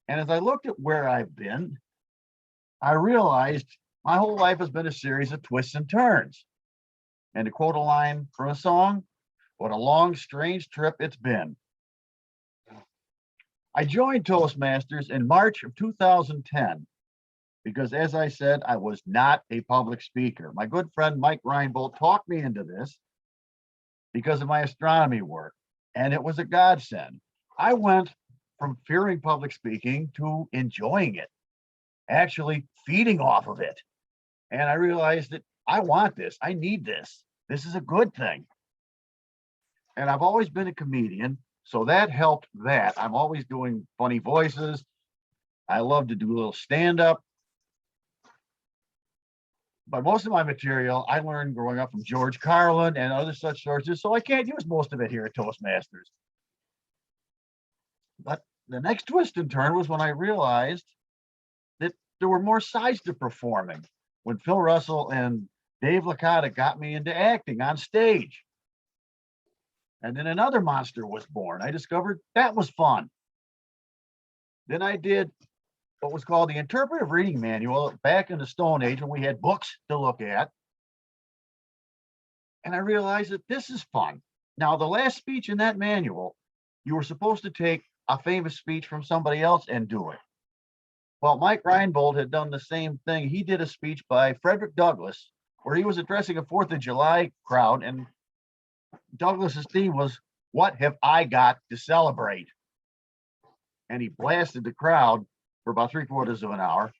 Speaker 21: And as I looked at where I've been, I realized My whole life has been a series of twists and turns. And to quote a line from a song, what a long, strange trip it's been. I joined Toastmasters in March of 2010 because, as I said, I was not a public speaker. My good friend Mike Reinbold talked me into this because of my astronomy work, and it was a godsend. I went from fearing public speaking to enjoying it, actually feeding off of it. And I realized that I want this. I need this. This is a good thing. And I've always been a comedian, so that helped that. I'm always doing funny voices. I love to do a little stand-up. But most of my material I learned growing up from George Carlin and other such sources, so I can't use most of it here at Toastmasters. But the next twist and turn was when I realized that there were more sides to performing. When Phil Russell and Dave Licata got me into acting on stage. And then another monster was born. I discovered that was fun. Then I did what was called the Interpretive Reading Manual back in the Stone Age when we had books to look at. And I realized that this is fun. Now, the last speech in that manual, you were supposed to take a famous speech from somebody else and do it. Well, Mike Reinbold had done the same thing. He did a speech by Frederick Douglass where he was addressing a 4th of July crowd, and Douglas's theme was, "What have I got to celebrate?" And he blasted the crowd for about 3/4 of an hour.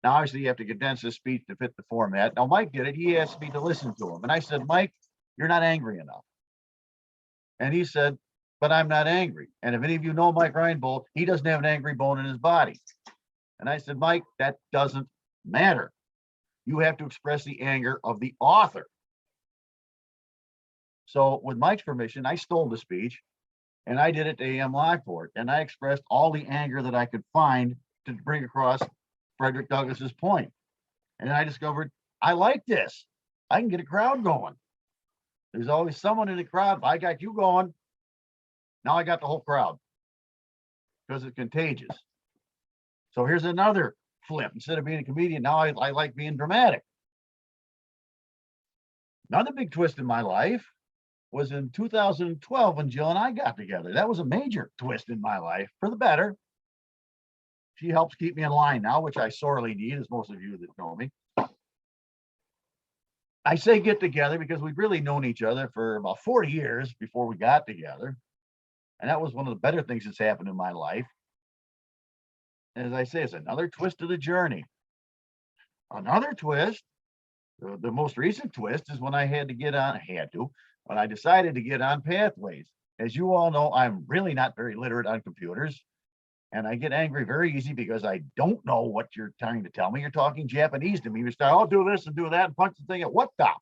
Speaker 21: Now, obviously, you have to condense this speech to fit the format. Now, Mike did it. He asked me to listen to him. And I said, "Mike, you're not angry enough." And he said, "But I'm not angry. And if any of you know Mike Reinbold, he doesn't have an angry bone in his body." And I said, "Mike, that doesn't matter. You have to express the anger of the author." So with Mike's permission, I stole the speech and I did it to AM LOCKPORT. And I expressed all the anger that I could find to bring across Frederick Douglass's point. And I discovered I like this. I can get a crowd going. There's always someone in the crowd. If I got you going, now I got the whole crowd because it's contagious. So here's another flip. Instead of being a comedian, now I like being dramatic. Another big twist in my life was in 2012 when Jill and I got together. That was a major twist in my life for the better. She helps keep me in line now, which I sorely need, as most of you that know me. I say get together because we've really known each other for about 40 years before we got together. And that was one of the better things that's happened in my life. As I say, it's another twist of the journey. Another twist, the most recent twist is when I when I decided to get on Pathways. As you all know, I'm really not very literate on computers. And I get angry very easy because I don't know what you're trying to tell me. You're talking Japanese to me. You start, I'll do this and do that and punch the thing at what the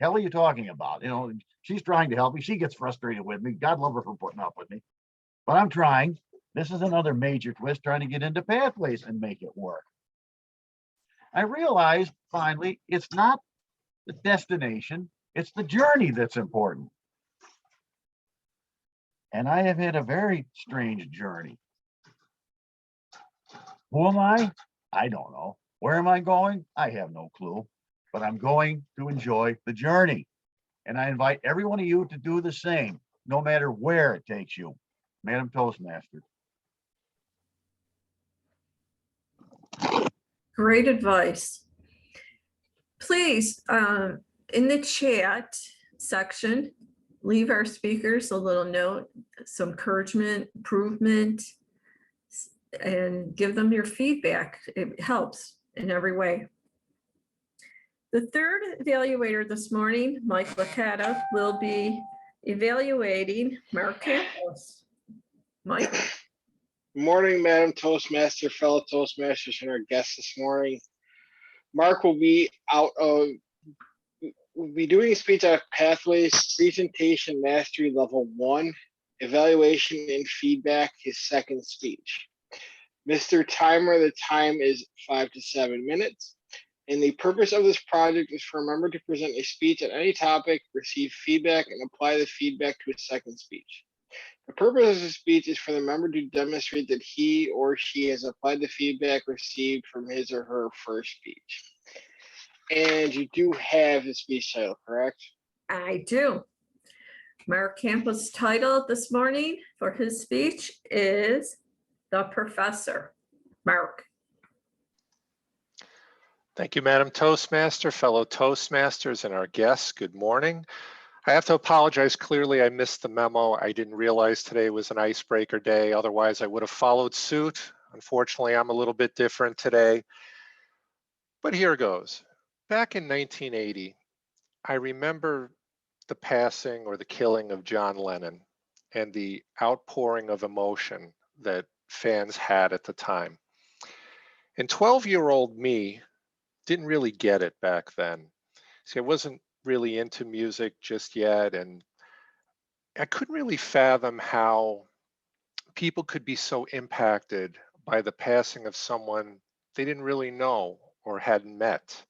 Speaker 21: hell are you talking about? You know, she's trying to help me. She gets frustrated with me. God love her for putting up with me. But I'm trying. This is another major twist, trying to get into Pathways and make it work. I realized finally, it's not the destination, it's the journey that's important. And I have had a very strange journey. Who am I? I don't know. Where am I going? I have no clue, but I'm going to enjoy the journey. And I invite every one of you to do the same, no matter where it takes you. Madam Toastmaster.
Speaker 8: Great advice. Please, in the chat section, leave our speakers a little note, some encouragement, improvement, and give them your feedback. It helps in every way. The third evaluator this morning, Mike Licata, will be evaluating MARC CAMPOS. Mike.
Speaker 2: Good morning, Madam Toastmaster, fellow Toastmasters, and our guests this morning. Mark will be doing a speech out of Pathways Presentation Mastery Level 1, Evaluation and Feedback, his second speech. Mr. Timer, the time is 5 to 7 minutes. And the purpose of this project is for a member to present a speech on any topic, receive feedback, and apply the feedback to a second speech. The purpose of the speech is for the member to demonstrate that he or she has applied the feedback received from his or her first speech. And you do have his speech title, correct?
Speaker 8: I do. Mark Campos' title this morning for his speech is The Professor. Mark.
Speaker 5: Thank you, Madam Toastmaster, fellow Toastmasters, and our guests. Good morning. I have to apologize. Clearly, I missed the memo. I didn't realize today was an icebreaker day. Otherwise, I would have followed suit. Unfortunately, I'm a little bit different today. But here goes. Back in 1980, I remember the passing or the killing of John Lennon and the outpouring of emotion that fans had at the time. And 12-year-old me didn't really get it back then. See, I wasn't really into music just yet, and I couldn't really fathom how people could be so impacted by the passing of someone they didn't really know or hadn't met.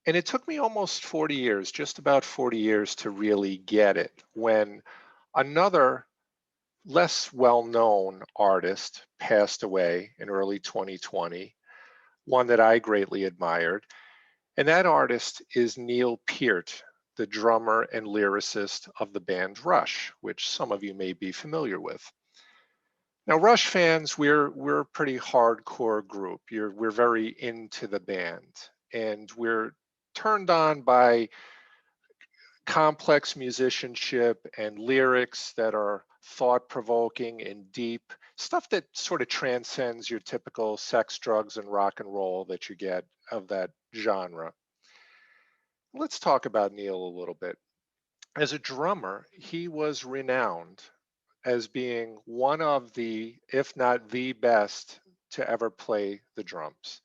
Speaker 5: And it took me almost 40 years, just about 40 years, to really get it when another less well-known artist passed away in early 2020, one that I greatly admired. And that artist is Neil Peart, the drummer and lyricist of the band Rush, which some of you may be familiar with. Now, Rush fans, we're a pretty hardcore group. We're very into the band, and we're turned on by complex musicianship and lyrics that are thought-provoking and deep, stuff that sort of transcends your typical sex, drugs, and rock and roll that you get of that genre. Let's talk about Neil a little bit. As a drummer, he was renowned as being one of the, if not the best, to ever play the drums.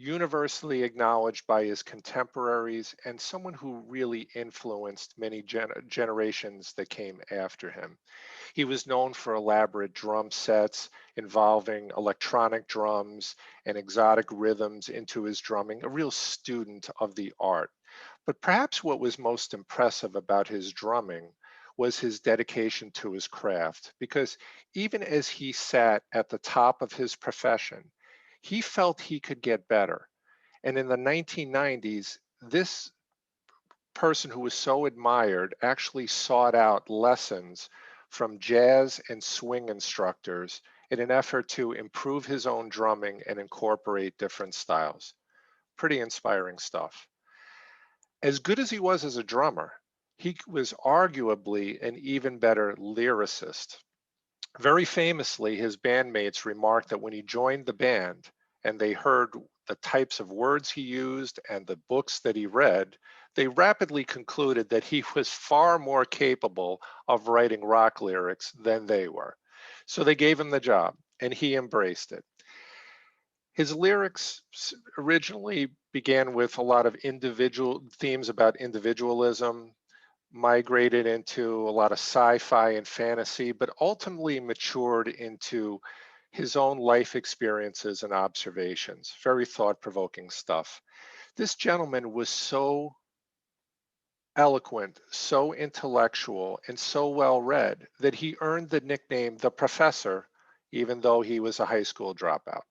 Speaker 5: Universally acknowledged by his contemporaries and someone who really influenced many generations that came after him. He was known for elaborate drum sets involving electronic drums and exotic rhythms into his drumming, a real student of the art. But perhaps what was most impressive about his drumming was his dedication to his craft, because even as he sat at the top of his profession, he felt he could get better. And in the 1990s, this person who was so admired actually sought out lessons from jazz and swing instructors in an effort to improve his own drumming and incorporate different styles. Pretty inspiring stuff. As good as he was as a drummer, he was arguably an even better lyricist. Very famously, his bandmates remarked that when he joined the band and they heard the types of words he used and the books that he read, they rapidly concluded that he was far more capable of writing rock lyrics than they were. So they gave him the job, and he embraced it. His lyrics originally began with a lot of individual themes about individualism, migrated into a lot of sci-fi and fantasy, but ultimately matured into his own life experiences and observations. Very thought-provoking stuff. This gentleman was so eloquent, so intellectual, and so well-read that he earned the nickname the Professor, even though he was a high school dropout.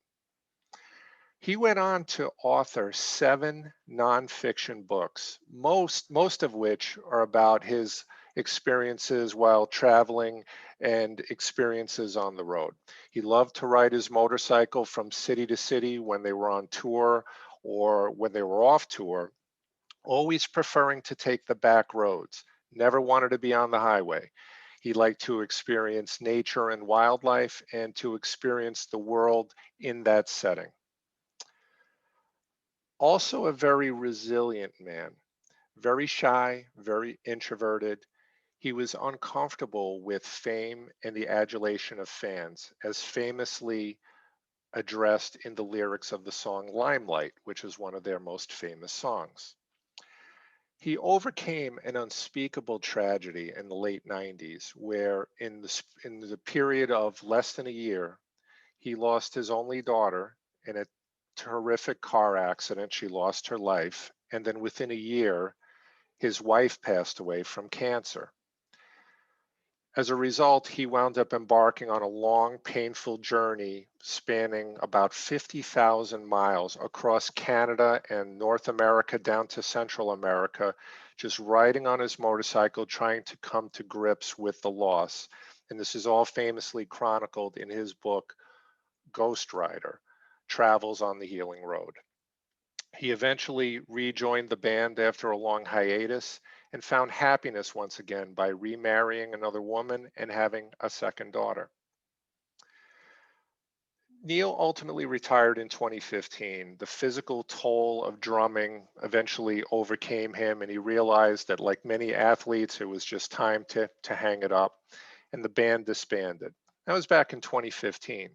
Speaker 5: He went on to author 7 nonfiction books, most of which are about his experiences while traveling and experiences on the road. He loved to ride his motorcycle from city to city when they were on tour or when they were off tour, always preferring to take the back roads, never wanted to be on the highway. He liked to experience nature and wildlife and to experience the world in that setting. Also a very resilient man, very shy, very introverted. He was uncomfortable with fame and the adulation of fans, as famously addressed in the lyrics of the song Limelight, which is one of their most famous songs. He overcame an unspeakable tragedy in the late 90s, where in the period of less than a year, he lost his only daughter in a horrific car accident. She lost her life. And then within a year, his wife passed away from cancer. As a result, he wound up embarking on a long, painful journey spanning about 50,000 miles across Canada and North America down to Central America, just riding on his motorcycle, trying to come to grips with the loss. And this is all famously chronicled in his book, Ghost Rider, Travels on the Healing Road. He eventually rejoined the band after a long hiatus and found happiness once again by remarrying another woman and having a second daughter. Neil ultimately retired in 2015. The physical toll of drumming eventually overcame him, and he realized that, like many athletes, it was just time to hang it up, and the band disbanded. That was back in 2015.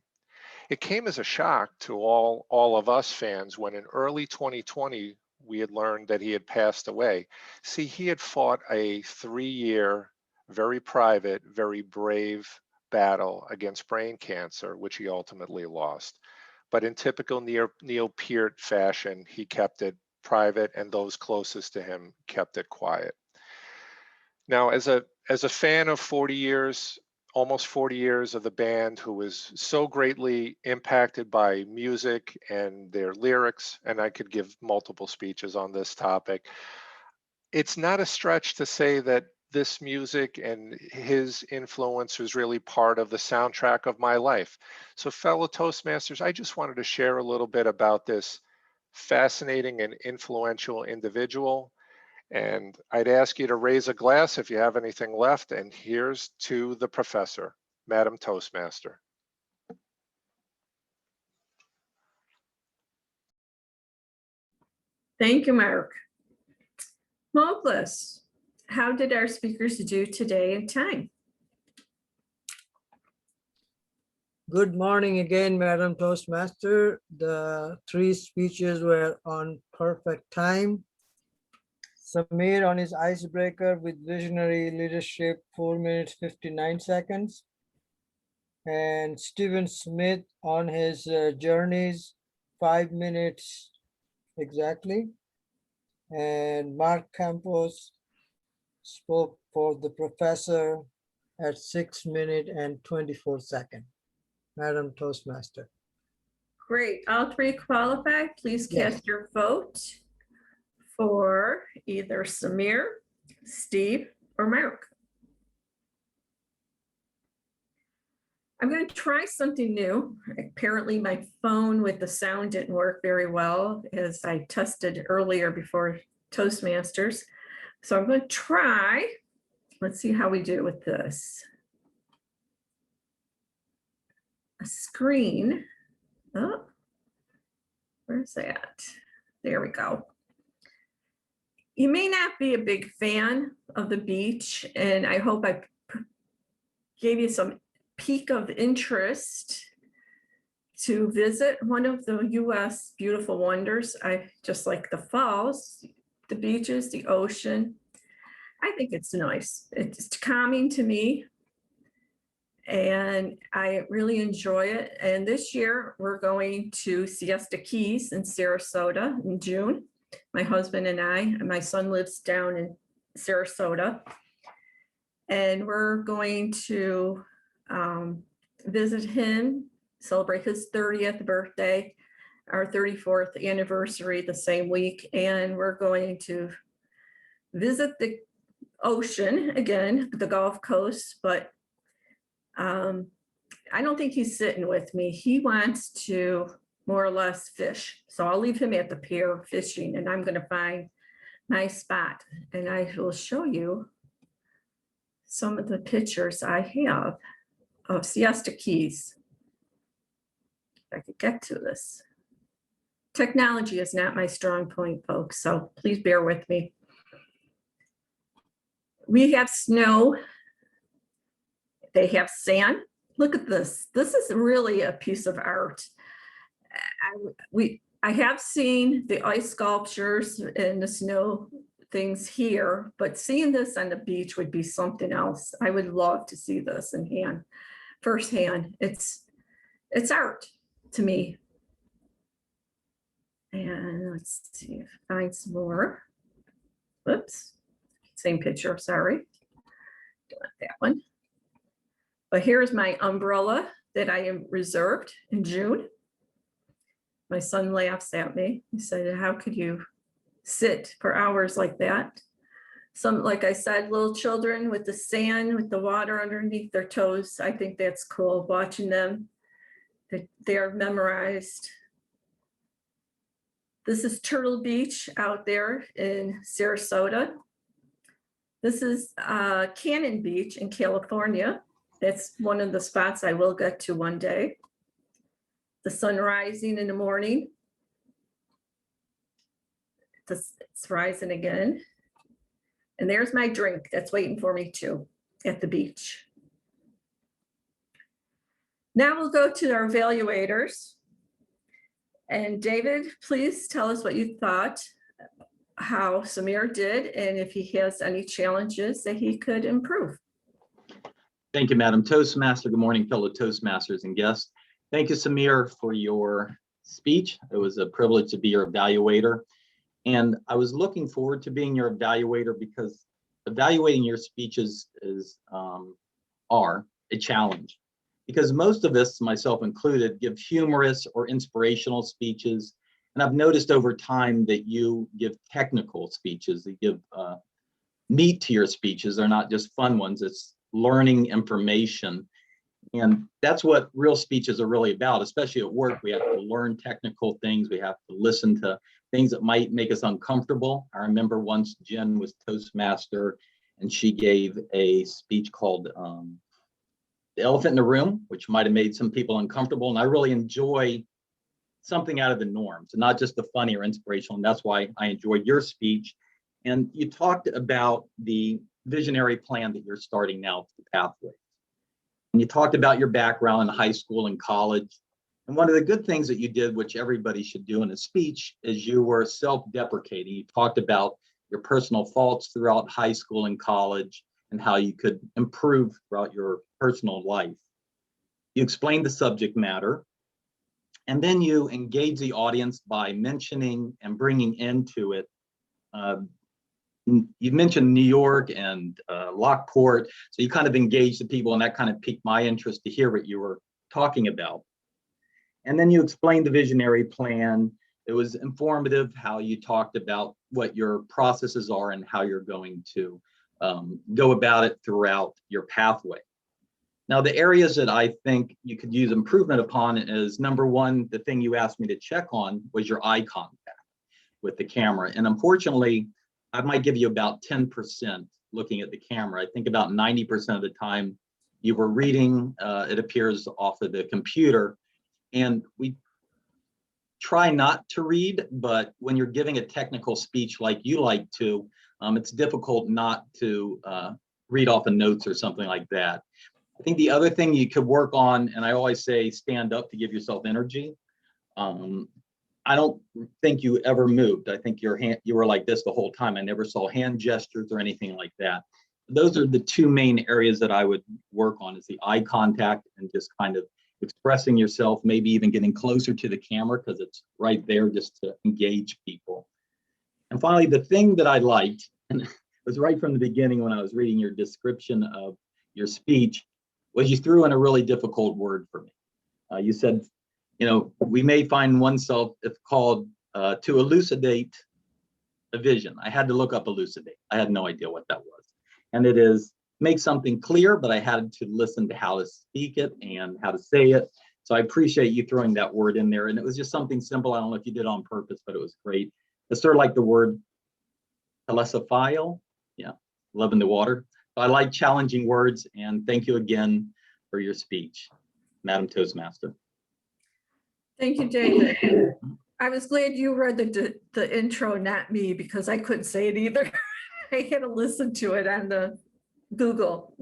Speaker 5: It came as a shock to all of us fans when in early 2020, we had learned that he had passed away. See, he had fought a 3-year, very private, very brave battle against brain cancer, which he ultimately lost. But in typical Neil Peart fashion, he kept it private, and those closest to him kept it quiet. Now, as a fan of 40 years, almost 40 years of the band, who was so greatly impacted by music and their lyrics, and I could give multiple speeches on this topic, it's not a stretch to say that this music and his influence was really part of the soundtrack of my life. So fellow Toastmasters, I just wanted to share a little bit about this fascinating and influential individual. And I'd ask you to raise a glass if you have anything left. And here's to the professor, Madam Toastmaster.
Speaker 8: Thank you, Mark. Mopeless, how did our speakers do today in time?
Speaker 7: Good morning again, Madam Toastmaster. The 3 speeches were on perfect time. Samir on his icebreaker with visionary leadership, 4 minutes, 59 seconds. And Stephen Smith on his journeys, 5 minutes exactly. And Mark Campos spoke for the professor at 6 minutes and 24 seconds. Madam Toastmaster.
Speaker 8: Great, all 3 qualified. Please cast your vote for either Samir, Steve, or Mark. I'm going to try something new. Apparently my phone with the sound didn't work very well, as I tested earlier before Toastmasters. So I'm going to try, let's see how we do with this. A screen, oh, where's that? There we go. You may not be a big fan of the beach, and I hope I gave you some peak of interest to visit one of the US beautiful wonders. I just like the falls, the beaches, the ocean. I think it's nice. It's calming to me, and I really enjoy it. And this year we're going to Siesta Keys in Sarasota in June. My husband and I, and my son lives down in Sarasota. And we're going to visit him, celebrate his 30th birthday, our 34th anniversary the same week. And we're going to visit the ocean again, the Gulf Coast, but I don't think he's sitting with me. He wants to more or less fish. So I'll leave him at the pier fishing, and I'm going to find my spot. And I will show you some of the pictures I have of Siesta Keys. If I could get to this. Technology is not my strong point, folks, so please bear with me. We have snow. They have sand. Look at this. This is really a piece of art. I have seen the ice sculptures and the snow things here, but seeing this on the beach would be something else. I would love to see this in hand, firsthand. It's art to me. And let's see if I find some more. Whoops, same picture, sorry. Don't want that one. But here's my umbrella that I am reserved in June. My son laughs at me. He said, how could you sit for hours like that? Some, like I said, little children with the sand, with the water underneath their toes. I think that's cool, watching them. They're memorized. This is Turtle Beach out there in Sarasota. This is Cannon Beach in California. That's one of the spots I will get to one day. The sun rising in the morning. It's rising again. And there's my drink that's waiting for me too at the beach. Now we'll go to our evaluators. And David, please tell us what you thought, how Samir did, and if he has any challenges that he could improve.
Speaker 19: Thank you, Madam Toastmaster. Good morning, fellow Toastmasters and guests. Thank you, Samir, for your speech. It was a privilege to be your evaluator. And I was looking forward to being your evaluator because evaluating your speeches are a challenge. Because most of us, myself included, give humorous or inspirational speeches. And I've noticed over time that you give technical speeches, that give meat to your speeches. They're not just fun ones, it's learning information. And that's what real speeches are really about, especially at work. We have to learn technical things. We have to listen to things that might make us uncomfortable. I remember once Jen was Toastmaster and she gave a speech called The Elephant in the Room, which might have made some people uncomfortable. And I really enjoy something out of the norm, so not just the funny or inspirational. And that's why I enjoyed your speech. And you talked about the visionary plan that you're starting now, the pathway. And you talked about your background in high school and college. And one of the good things that you did, which everybody should do in a speech, is you were self-deprecating. You talked about your personal faults throughout high school and college and how you could improve throughout your personal life. You explained the subject matter, and then you engage the audience by mentioning and bringing into it. You mentioned New York and Lockport, so you kind of engaged the people, and that kind of piqued my interest to hear what you were talking about. And then you explained the visionary plan. It was informative how you talked about what your processes are and how you're going to go about it throughout your pathway. Now, the areas that I think you could use improvement upon is, number one, the thing you asked me to check on was your eye contact with the camera. And unfortunately, I might give you about 10% looking at the camera. I think about 90% of the time you were reading, it appears, off of the computer. And we try not to read, but when you're giving a technical speech like you like to, it's difficult not to read off of notes or something like that. I think the other thing you could work on, and I always say stand up to give yourself energy. I don't think you ever moved. I think you were like this the whole time. I never saw hand gestures or anything like that. Those are the two main areas that I would work on, is the eye contact and just kind of expressing yourself, maybe even getting closer to the camera because it's right there just to engage people. And finally, the thing that I liked, and it was right from the beginning when I was reading your description of your speech, was you threw in a really difficult word for me. You said, you know, we may find oneself, it's called to elucidate a vision. I had to look up elucidate. I had no idea what that was. And it is make something clear, but I had to listen to how to speak it and how to say it. So I appreciate you throwing that word in there. And it was just something simple. I don't know if you did it on purpose, but it was great. It's sort of like the word thalassa-phile. Yeah, love in the water. So I like challenging words, and thank you again for your speech, Madam Toastmaster.
Speaker 8: Thank you, David. I was glad you read the intro, not me, because I couldn't say it either. I had to listen to it on the Google.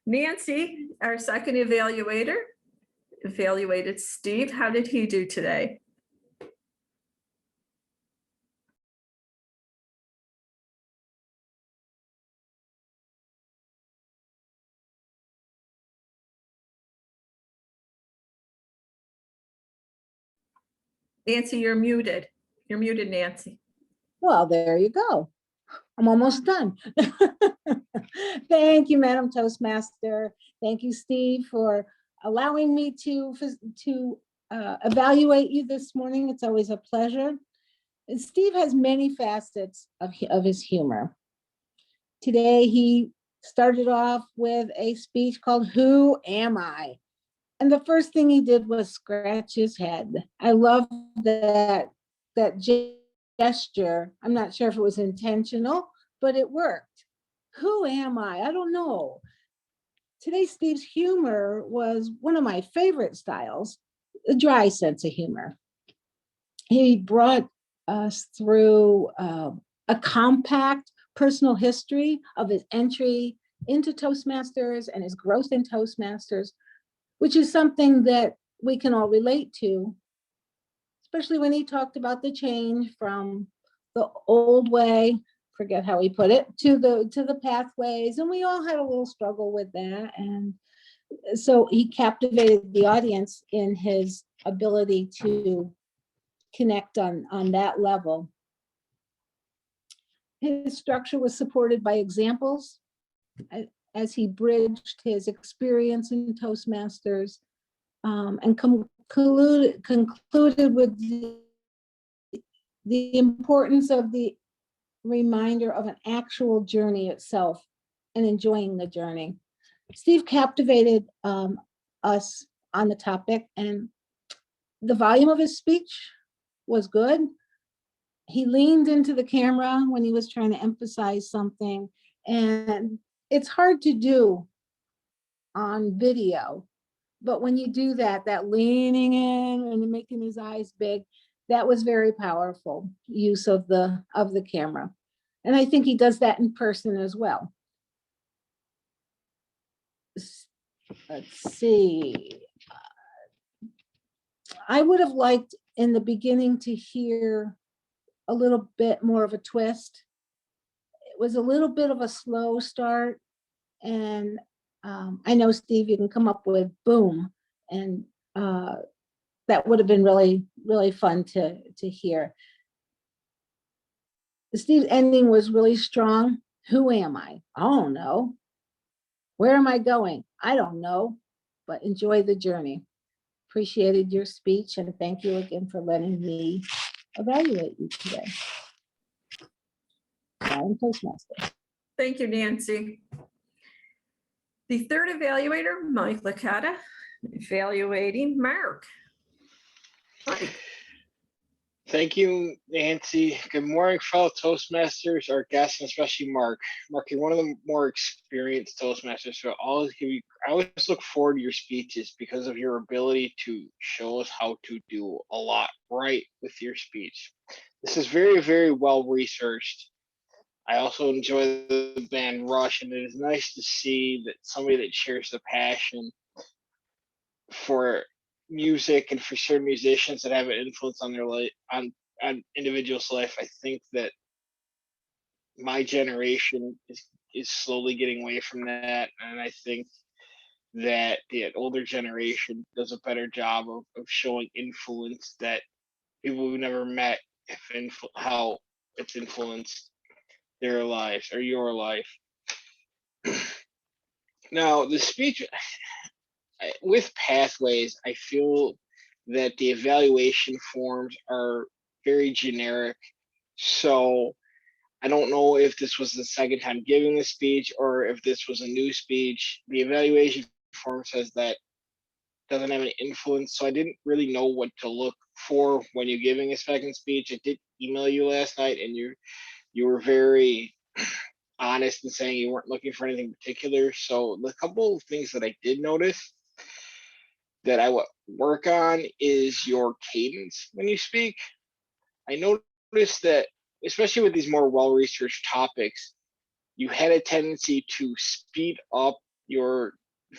Speaker 8: Nancy, our second evaluator, evaluated Steve. How did he do today? Nancy, you're muted. You're muted, Nancy.
Speaker 11: Well, there you go.
Speaker 6: I'm almost done. Thank you, Madam Toastmaster. Thank you, Steve, for allowing me to evaluate you this morning. It's always a pleasure. And Steve has many facets of his humor. Today, he started off with a speech called Who Am I? And the first thing he did was scratch his head. I love that gesture. I'm not sure if it was intentional, but it worked. Who am I? I don't know. Today, Steve's humor was one of my favorite styles, a dry sense of humor. He brought us through a compact personal history of his entry into Toastmasters and his growth in Toastmasters, which is something that we can all relate to, especially when he talked about the change from the old way, forget how he put it, to the pathways. And we all had a little struggle with that. And so he captivated the audience in his ability to connect on that level. His structure was supported by examples as he bridged his experience in Toastmasters and concluded with the importance of the reminder of an actual journey itself and enjoying the journey. Steve captivated us on the topic, and the volume of his speech was good. He leaned into the camera when he was trying to emphasize something, and it's hard to do on video, but when you do that leaning in and making his eyes big, that was very powerful use of the camera. And I think he does that in person as well. Let's see. I would have liked in the beginning to hear a little bit more of a twist. It was a little bit of a slow start. And I know, Steve, you can come up with boom. And that would have been really, really fun to hear. Steve's ending was really strong. Who am I? I don't know. Where am I going? I don't know, but enjoy the journey. Appreciated your speech, and thank you again for letting me evaluate you today. I'm Toastmaster.
Speaker 8: Thank you, Nancy. The third evaluator, Mike Licata, evaluating Mark. Mike.
Speaker 2: Thank you, Nancy. Good morning, fellow Toastmasters, our guests, and especially Mark. Mark, you're one of the more experienced Toastmasters, so I always look forward to your speeches because of your ability to show us how to do a lot right with your speech. This is very, very well researched. I also enjoy the band Rush, and it is nice to see that somebody that shares the passion for music and for certain musicians that have an influence on their life, on individuals' life. I think that my generation is slowly getting away from that, and I think that the older generation does a better job of showing influence that people we've never met, how it's influenced their lives or your life. Now, the speech with pathways, I feel that the evaluation forms are very generic. So I don't know if this was the second time giving the speech or if this was a new speech. The evaluation form says that doesn't have any influence. So I didn't really know what to look for when you're giving a second speech. I did email you last night, and you were very honest in saying you weren't looking for anything particular. So the couple of things that I did notice that I would work on is your cadence when you speak. I noticed that, especially with these more well-researched topics, you had a tendency to speed up your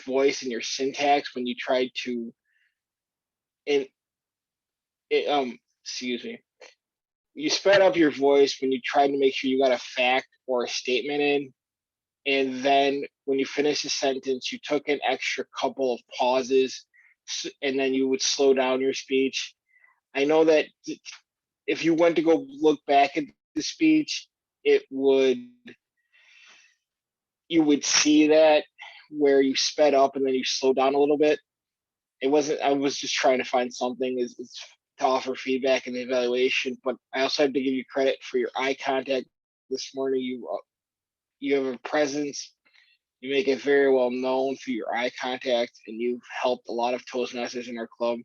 Speaker 2: voice and your syntax when you tried to, excuse me, you sped up your voice when you tried to make sure you got a fact or a statement in. And then when you finish a sentence, you took an extra couple of pauses, and then you would slow down your speech. I know that if you went to go look back at the speech, you would see that where you sped up and then you slow down a little bit. I was just trying to find something is to offer feedback in the evaluation, but I also have to give you credit for your eye contact this morning. You have a presence. You make it very well known through your eye contact, and you've helped a lot of Toastmasters in our club,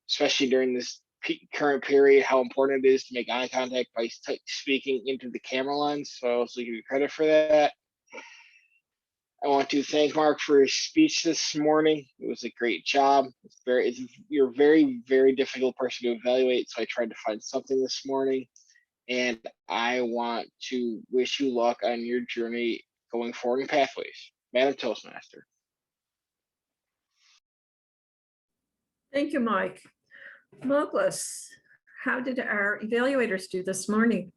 Speaker 2: especially during this current period, how important it is to make eye contact by speaking into the camera lens. So I also give you credit for that. I want to thank Mark for his speech this morning. It was a great job. You're a very, very difficult person to evaluate, so I tried to find something this morning. And I want to wish you luck on your journey going forward in Pathways. Madam Toastmaster.
Speaker 8: Thank you, Mike. Douglas, how did our evaluators do this morning?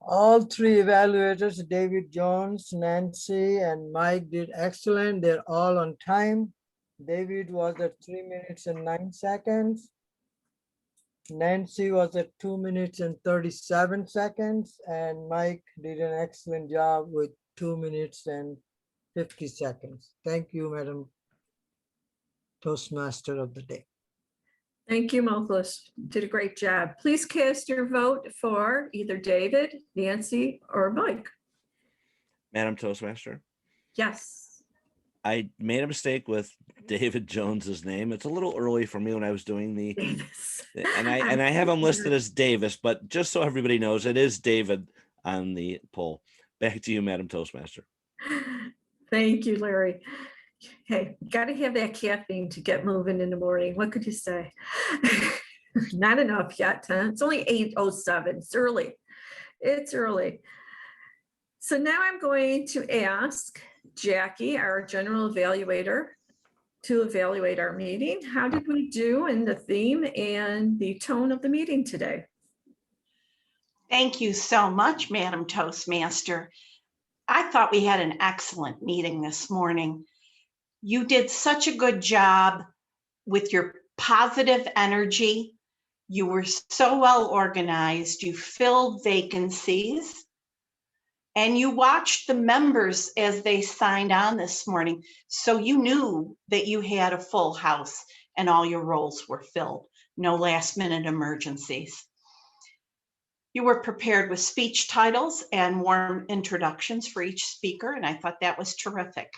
Speaker 7: All three evaluators, David Jones, Nancy, and Mike, did excellent. They're all on time. David was at 3 minutes and 9 seconds. Nancy was at 2 minutes and 37 seconds. And Mike did an excellent job with 2 minutes and 50 seconds. Thank you, Madam Toastmaster of the day.
Speaker 8: Thank you, Douglas. Did a great job. Please cast your vote for either David, Nancy, or Mike.
Speaker 4: Madam Toastmaster,
Speaker 8: Yes.
Speaker 4: I made a mistake with David Jones's name. It's a little early for me when I was doing the, and I have him listed as Davis, but just so everybody knows, it is David on the poll. Back to you, Madam Toastmaster.
Speaker 8: Thank you, Larry. Hey, got to have that caffeine to get moving in the morning. What could you say? Not enough yet, huh? It's only 8:07. It's early. It's early. So now I'm going to ask Jackie, our general evaluator, to evaluate our meeting. How did we do in the theme and the tone of the meeting today?
Speaker 16: Thank you so much, Madam Toastmaster. I thought we had an excellent meeting this morning. You did such a good job with your positive energy. You were so well organized. You filled vacancies. And you watched the members as they signed on this morning. So you knew that you had a full house and all your roles were filled. No last minute emergencies. You were prepared with speech titles and warm introductions for each speaker, and I thought that was terrific.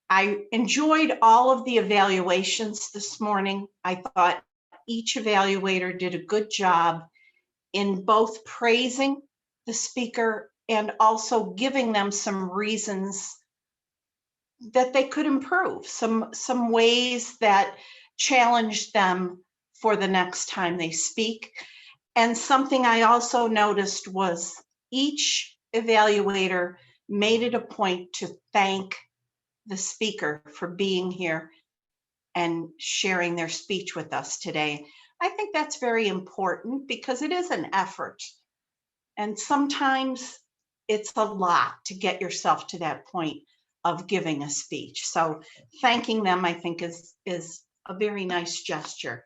Speaker 16: I enjoyed all of the evaluations this morning. I thought each evaluator did a good job in both praising the speaker and also giving them some reasons that they could improve, some ways that challenged them for the next time they speak. And something I also noticed was each evaluator made it a point to thank the speaker for being here and sharing their speech with us today. I think that's very important because it is an effort. And sometimes it's a lot to get yourself to that point of giving a speech. So thanking them, I think, is a very nice gesture.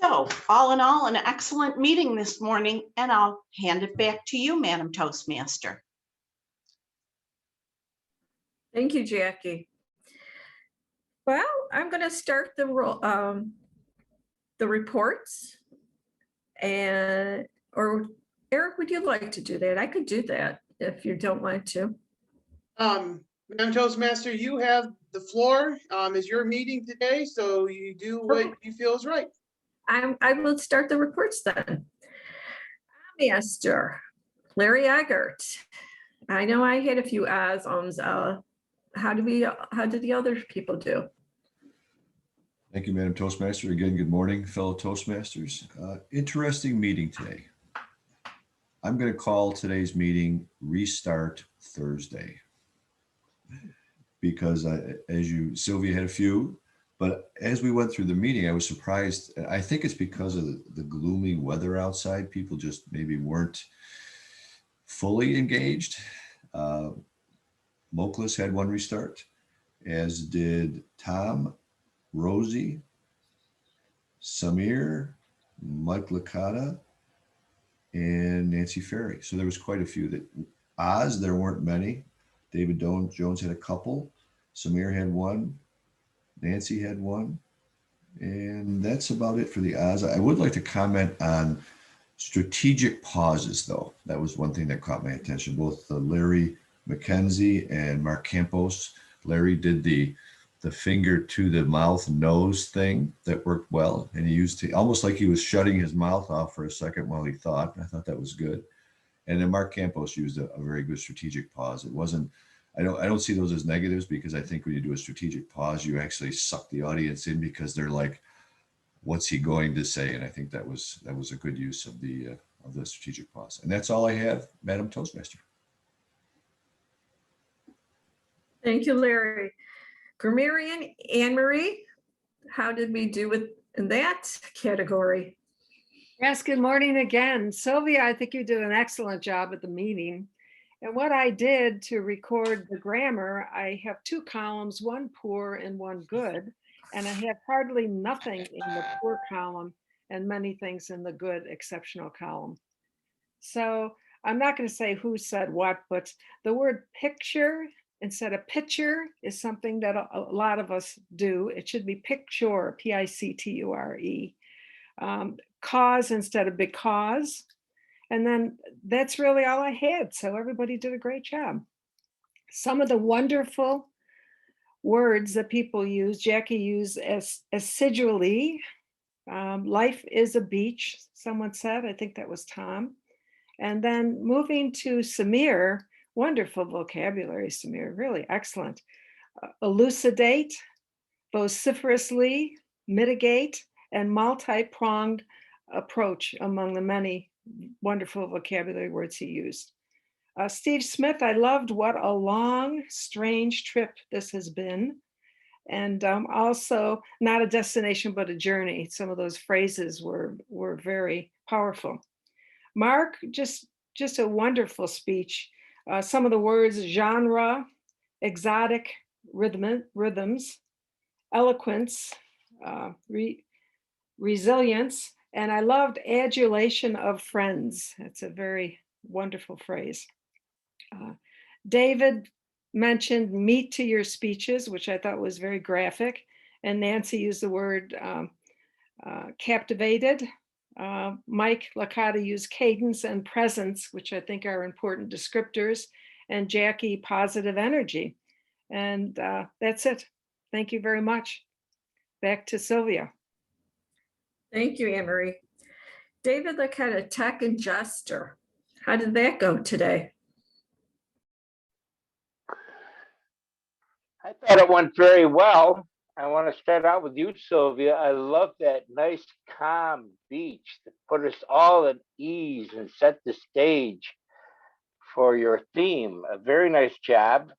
Speaker 16: So all in all, an excellent meeting this morning, and I'll hand it back to you, Madam Toastmaster.
Speaker 8: Thank you, Jackie. Well, I'm going to start the reports, or Eric, would you like to do that? I could do that if you don't want to.
Speaker 1: Madam Toastmaster, you have the floor. Is your meeting today, so you do what you feel is right.
Speaker 8: I will start the reports then. Master, Larry Eggert. I know I had a few ahs, how did the other people do?
Speaker 13: Thank you, Madam Toastmaster. Again, good morning, fellow Toastmasters. Interesting meeting today. I'm going to call today's meeting Restart Thursday because Sylvia had a few, but as we went through the meeting, I was surprised. I think it's because of the gloomy weather outside. People just maybe weren't fully engaged. Moklis had one restart, as did Tom, Rosie, Samir, Mike Licata, and Nancy Ferry. So there was quite a few. That Oz, there weren't many. David Jones had a couple. Samir had one. Nancy had one. And that's about it for the Oz. I would like to comment on strategic pauses, though. That was one thing that caught my attention. Both Larry McKenzie and Mark Campos. Larry did the finger to the mouth nose thing that worked well, and he used to almost like he was shutting his mouth off for a second while he thought. I thought that was good. And then Mark Campos used a very good strategic pause. It wasn't. I don't see those as negatives, because I think when you do a strategic pause, you actually suck the audience in, because they're like, what's he going to say? And I think that was a good use of the strategic pause. And that's all I have, Madam Toastmaster.
Speaker 8: Thank you, Larry. Grammarian Anne Marie, how did we do in that category?
Speaker 14: Yes, good morning again. Sylvia, I think you did an excellent job at the meeting. And what I did to record the grammar, I have two columns, one poor and one good. And I have hardly nothing in the poor column and many things in the good exceptional column. So I'm not going to say who said what, but the word picture instead of picture is something that a lot of us do. It should be picture, P-I-C-T-U-R-E. Cause instead of because. And then that's really all I had. So everybody did a great job. Some of the wonderful words that people use, Jackie used as assidually. Life is a beach, someone said. I think that was Tom. And then moving to Samir, wonderful vocabulary, Samir, really excellent. Elucidate, vociferously, mitigate, and multi-pronged approach among the many wonderful vocabulary words he used. Steve Smith, I loved what a long, strange trip this has been. And also not a destination, but a journey. Some of those phrases were very powerful. Mark, just a wonderful speech. Some of the words, genre, exotic rhythms, eloquence, resilience, and I loved adulation of friends. That's a very wonderful phrase. David mentioned meat to your speeches, which I thought was very graphic. And Nancy used the word captivated. Mike Licata used cadence and presence, which I think are important descriptors. And Jackie, positive energy. And that's it. Thank you very much. Back to Sylvia.
Speaker 8: Thank you, Anne Marie. David Licata, tech and jester. How did that go today?
Speaker 15: I thought it went very well. I want to start out with you, Sylvia. I love that nice, calm beach that put us all at ease and set the stage for your theme. A very nice job.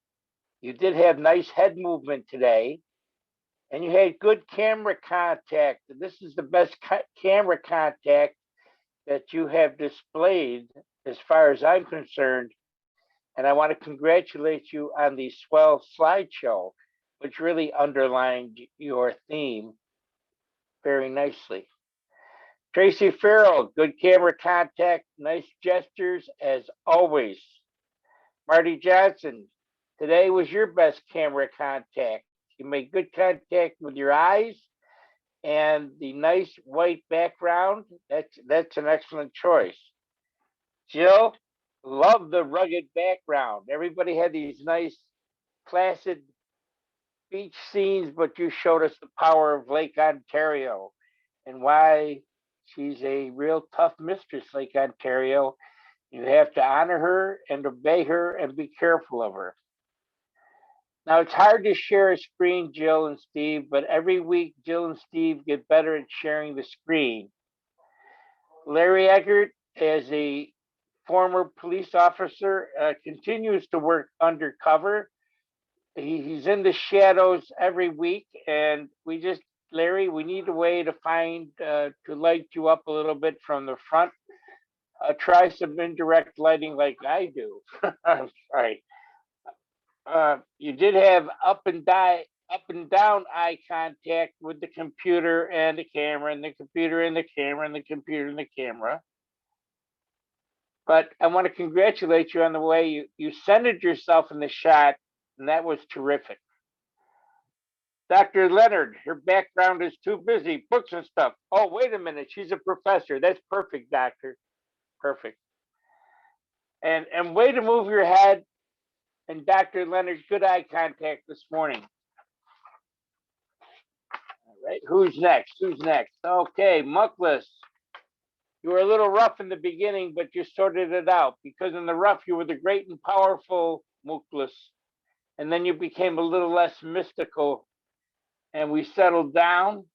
Speaker 15: You did have nice head movement today, and you had good camera contact. This is the best camera contact that you have displayed as far as I'm concerned. And I want to congratulate you on the swell slideshow, which really underlined your theme very nicely. Tracy Farrell, good camera contact, nice gestures as always. Marty Johnson, today was your best camera contact. You made good contact with your eyes and the nice white background. That's an excellent choice. Jill, love the rugged background. Everybody had these nice placid beach scenes, but you showed us the power of Lake Ontario and why she's a real tough mistress, Lake Ontario. You have to honor her and obey her and be careful of her. Now, it's hard to share a screen, Jill and Steve, but every week Jill and Steve get better at sharing the screen. Larry Eggert, as a former police officer, continues to work undercover. He's in the shadows every week, and Larry, we need a way to find, to light you up a little bit from the front. Try some indirect lighting like I do. Sorry. You did have up and down eye contact with the computer and the camera, and the computer and the camera, and the computer and the camera. But I want to congratulate you on the way you centered yourself in the shot, and that was terrific. Dr. Leonard, her background is too busy, books and stuff. Oh, wait a minute, she's a professor. That's perfect, doctor. Perfect. And way to move your head. And Dr. Leonard, good eye contact this morning. All right, who's next? Who's next? Okay, Muckless. You were a little rough in the beginning, but you sorted it out, because in the rough you were the great and powerful Muckless. And then you became a little less mystical, and we settled down.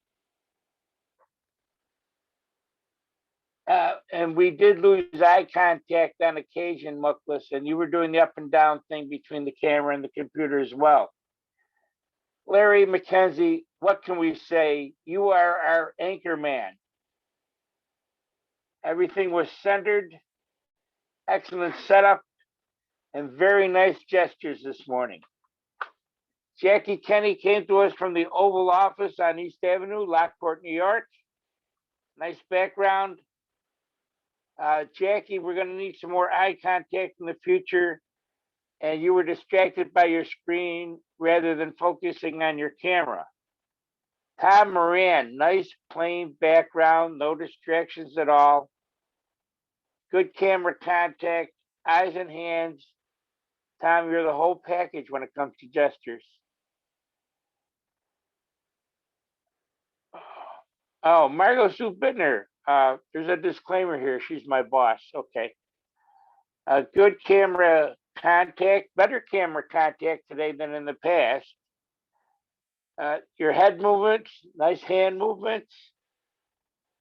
Speaker 15: And we did lose eye contact on occasion, Muckless, and you were doing the up and down thing between the camera and the computer as well. Larry McKenzie, what can we say? You are our anchor man. Everything was centered, excellent setup, and very nice gestures this morning. Jackie Kenny came to us from the Oval Office on East Avenue, Lockport, New York. Nice background. Jackie, we're going to need some more eye contact in the future. And you were distracted by your screen rather than focusing on your camera. Tom Moran, nice plain background, no distractions at all. Good camera contact, eyes and hands. Tom, you're the whole package when it comes to gestures. Oh, Margot Sue Bittner. There's a disclaimer here. She's my boss. Okay. Good camera contact, better camera contact today than in the past. Your head movements, nice hand movements,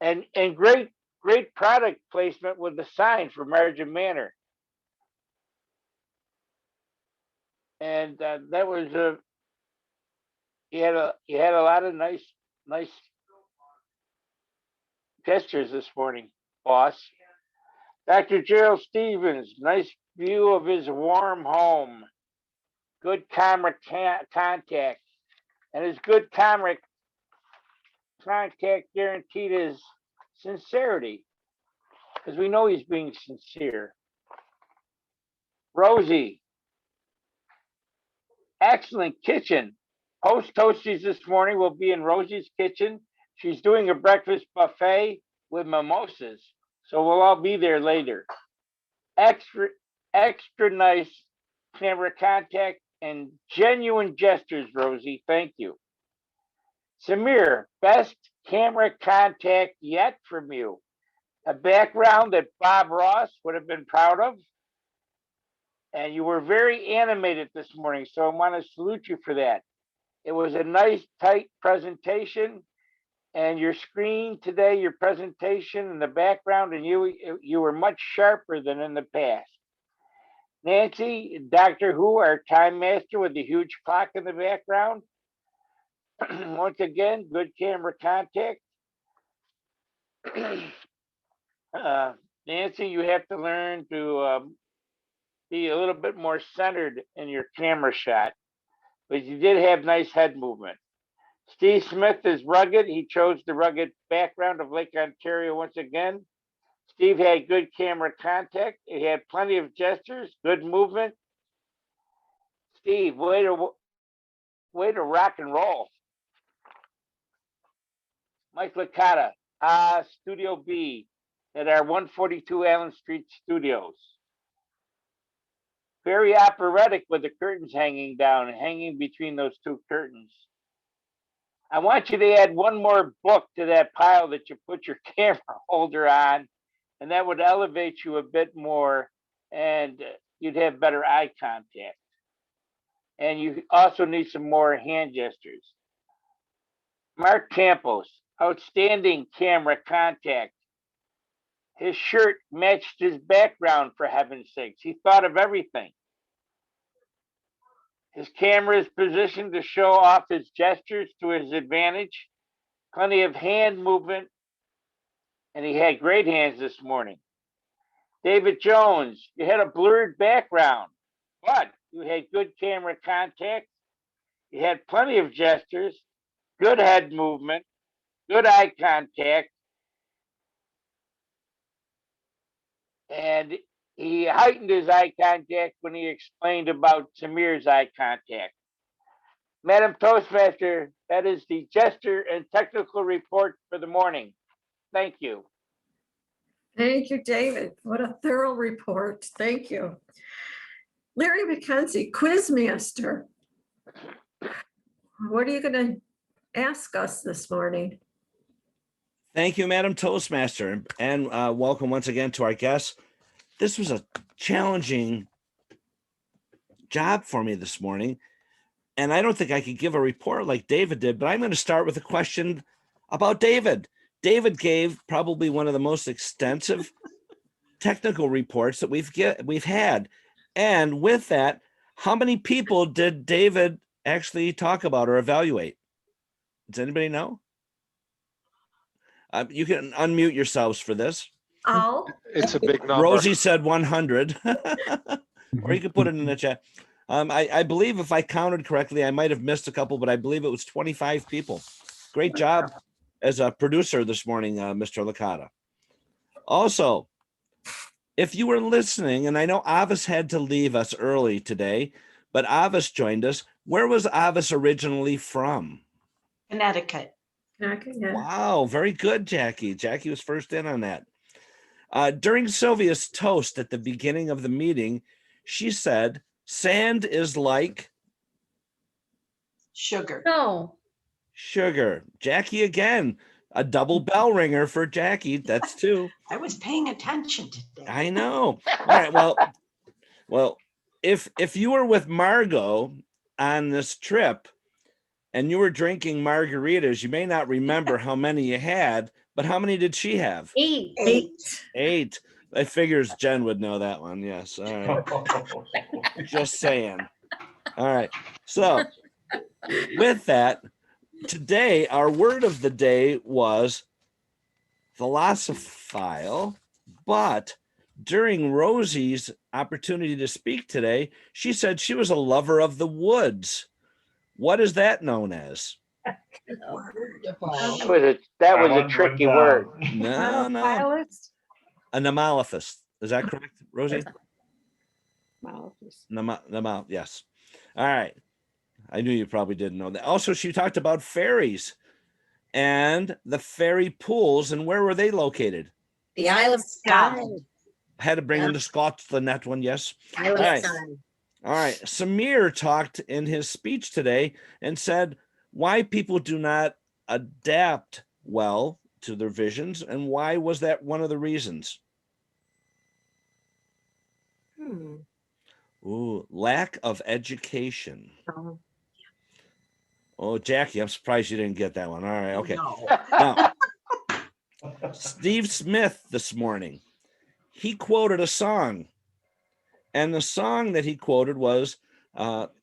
Speaker 15: and great product placement with the sign for Margin Manor. And that was you had a lot of nice gestures this morning, boss. Dr. Gerald Stevens, nice view of his warm home. Good camera contact. And his good camera contact guaranteed his sincerity, because we know he's being sincere. Rosie, excellent kitchen. Post Toasties this morning will be in Rosie's kitchen. She's doing a breakfast buffet with mimosas, so we'll all be there later. Extra nice camera contact and genuine gestures, Rosie. Thank you. Samir, best camera contact yet from you. A background that Bob Ross would have been proud of. And you were very animated this morning, so I want to salute you for that. It was a nice, tight presentation. And your screen today, your presentation and the background, and you were much sharper than in the past. Nancy, Doctor Who, our time master with the huge clock in the background. Once again, good camera contact. Nancy, you have to learn to be a little bit more centered in your camera shot, but you did have nice head movement. Steve Smith is rugged. He chose the rugged background of Lake Ontario once again. Steve had good camera contact. He had plenty of gestures, good movement. Steve, way to rock and roll. Mike Licata, Studio B at our 142 Allen Street studios. Very operatic with the curtains hanging down and hanging between those two curtains. I want you to add one more book to that pile that you put your camera holder on, and that would elevate you a bit more, and you'd have better eye contact. And you also need some more hand gestures. Mark Campos, outstanding camera contact. His shirt matched his background, for heaven's sakes. He thought of everything. His camera is positioned to show off his gestures to his advantage. Plenty of hand movement, and he had great hands this morning. David Jones, you had a blurred background, but you had good camera contact. You had plenty of gestures, good head movement, good eye contact, and He heightened his eye contact when he explained about Samir's eye contact. Madam Toastmaster, that is the gesture and technical report for the morning. Thank you.
Speaker 8: Thank you, David. What a thorough report. Thank you. Larry McKenzie, Quizmaster. What are you going to ask us this morning?
Speaker 4: Thank you, Madam Toastmaster, and welcome once again to our guests. This was a challenging job for me this morning, and I don't think I could give a report like David did, but I'm going to start with a question about David. David gave probably one of the most extensive technical reports that we've had. And with that, how many people did David actually talk about or evaluate? Does anybody know? You can unmute yourselves for this.
Speaker 8: Oh,
Speaker 5: It's a big number.
Speaker 4: Rosie said 100, or you could put it in the chat. I believe if I counted correctly, I might have missed a couple, but I believe it was 25 people. Great job as a producer this morning, Mr. Licata. Also, if you were listening, and I know Avis had to leave us early today, but Avis joined us. Where was Avis originally from?
Speaker 16: Connecticut.
Speaker 4: Wow, very good, Jackie. Jackie was first in on that. During Sylvia's toast at the beginning of the meeting, she said, sand is like
Speaker 16: Sugar.
Speaker 8: No.
Speaker 4: sugar. Jackie again, a double bell ringer for Jackie. That's two.
Speaker 16: I was paying attention today.
Speaker 4: I know. All right, well, if you were with Margot on this trip and you were drinking margaritas, you may not remember how many you had, but how many did she have?
Speaker 8: 8.
Speaker 4: 8. I figures Jen would know that one. Yes. All right. Just saying. All right. So with that, today, our word of the day was thalassophile, but during Rosie's opportunity to speak today, she said she was a lover of the woods. What is that known as?
Speaker 15: That was a tricky word.
Speaker 4: No. A nemalophist. Is that correct, Rosie? Yes. All right. I knew you probably didn't know that. Also, she talked about ferries and the ferry pools, and where were they located?
Speaker 11: The Isle of Skye.
Speaker 4: I had to bring in the Scotland, that one, yes.
Speaker 11: Isle of
Speaker 4: All right.
Speaker 11: Skye.
Speaker 4: All right. Samir talked in his speech today and said why people do not adapt well to their visions, and why was that one of the reasons? Ooh, lack of education. Oh, Jackie, I'm surprised you didn't get that one. All right, okay.
Speaker 16: No.
Speaker 4: Now, Steve Smith this morning, he quoted a song. And the song that he quoted was,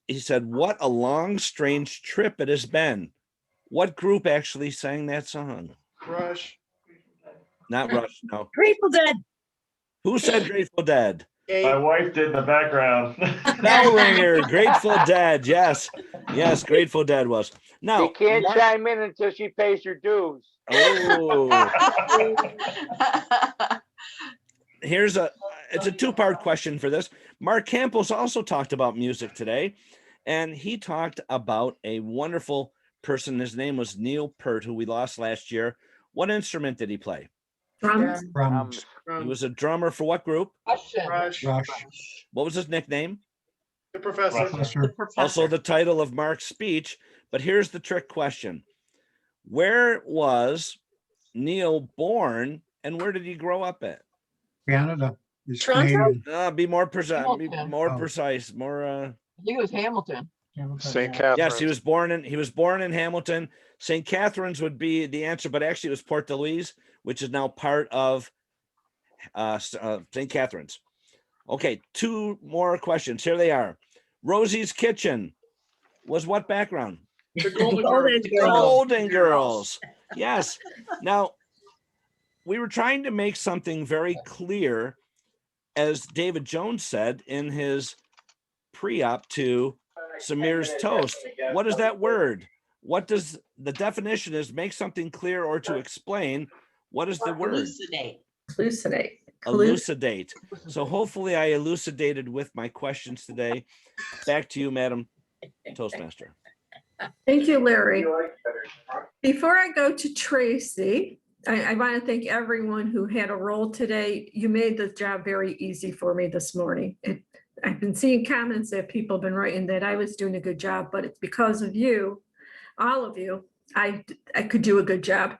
Speaker 4: he said, what a long, strange trip it has been. What group actually sang that song?
Speaker 1: Rush.
Speaker 4: Not Rush, no.
Speaker 11: Grateful Dead.
Speaker 4: Who said Grateful Dead?
Speaker 18: My wife did in the background.
Speaker 4: Bell ringer, Grateful Dead. Yes, Grateful Dead was. Now,
Speaker 15: She can't chime in until she pays her dues.
Speaker 4: Oh. It's a two-part question for this. Mark Campos also talked about music today, and he talked about a wonderful person. His name was Neil Peart, who we lost last year. What instrument did he play?
Speaker 8: Drums.
Speaker 17: Drums.
Speaker 4: He was a drummer for what group?
Speaker 1: Rush.
Speaker 4: What was his nickname?
Speaker 1: The professor.
Speaker 4: Also the title of Mark's speech. But here's the trick question. Where was Neil born, and where did he grow up at?
Speaker 17: Canada. He's
Speaker 8: Toronto?
Speaker 17: Canadian.
Speaker 4: Be more precise.
Speaker 12: Hamilton.
Speaker 4: Precise. More.
Speaker 12: I think it was Hamilton.
Speaker 5: St. Catharines.
Speaker 4: Yes, he was born in Hamilton. St. Catharines would be the answer, but actually it was Port Louise, which is now part of St. Catharines. Okay, two more questions. Here they are. Rosie's Kitchen was what background?
Speaker 1: The Golden
Speaker 4: Golden Girls. Yes. Now, we were trying to make something very clear, as David Jones said in his pre-op to Samir's toast. What is that word? What does the definition is make something clear or to explain? What is the word?
Speaker 8: Elucidate.
Speaker 4: elucidate. So hopefully I elucidated with my questions today. Back to you, Madam Toastmaster.
Speaker 8: Thank you, Larry. Before I go to Tracy, I want to thank everyone who had a role today. You made the job very easy for me this morning. I've been seeing comments that people have been writing that I was doing a good job, but it's because of you, all of you, I could do a good job.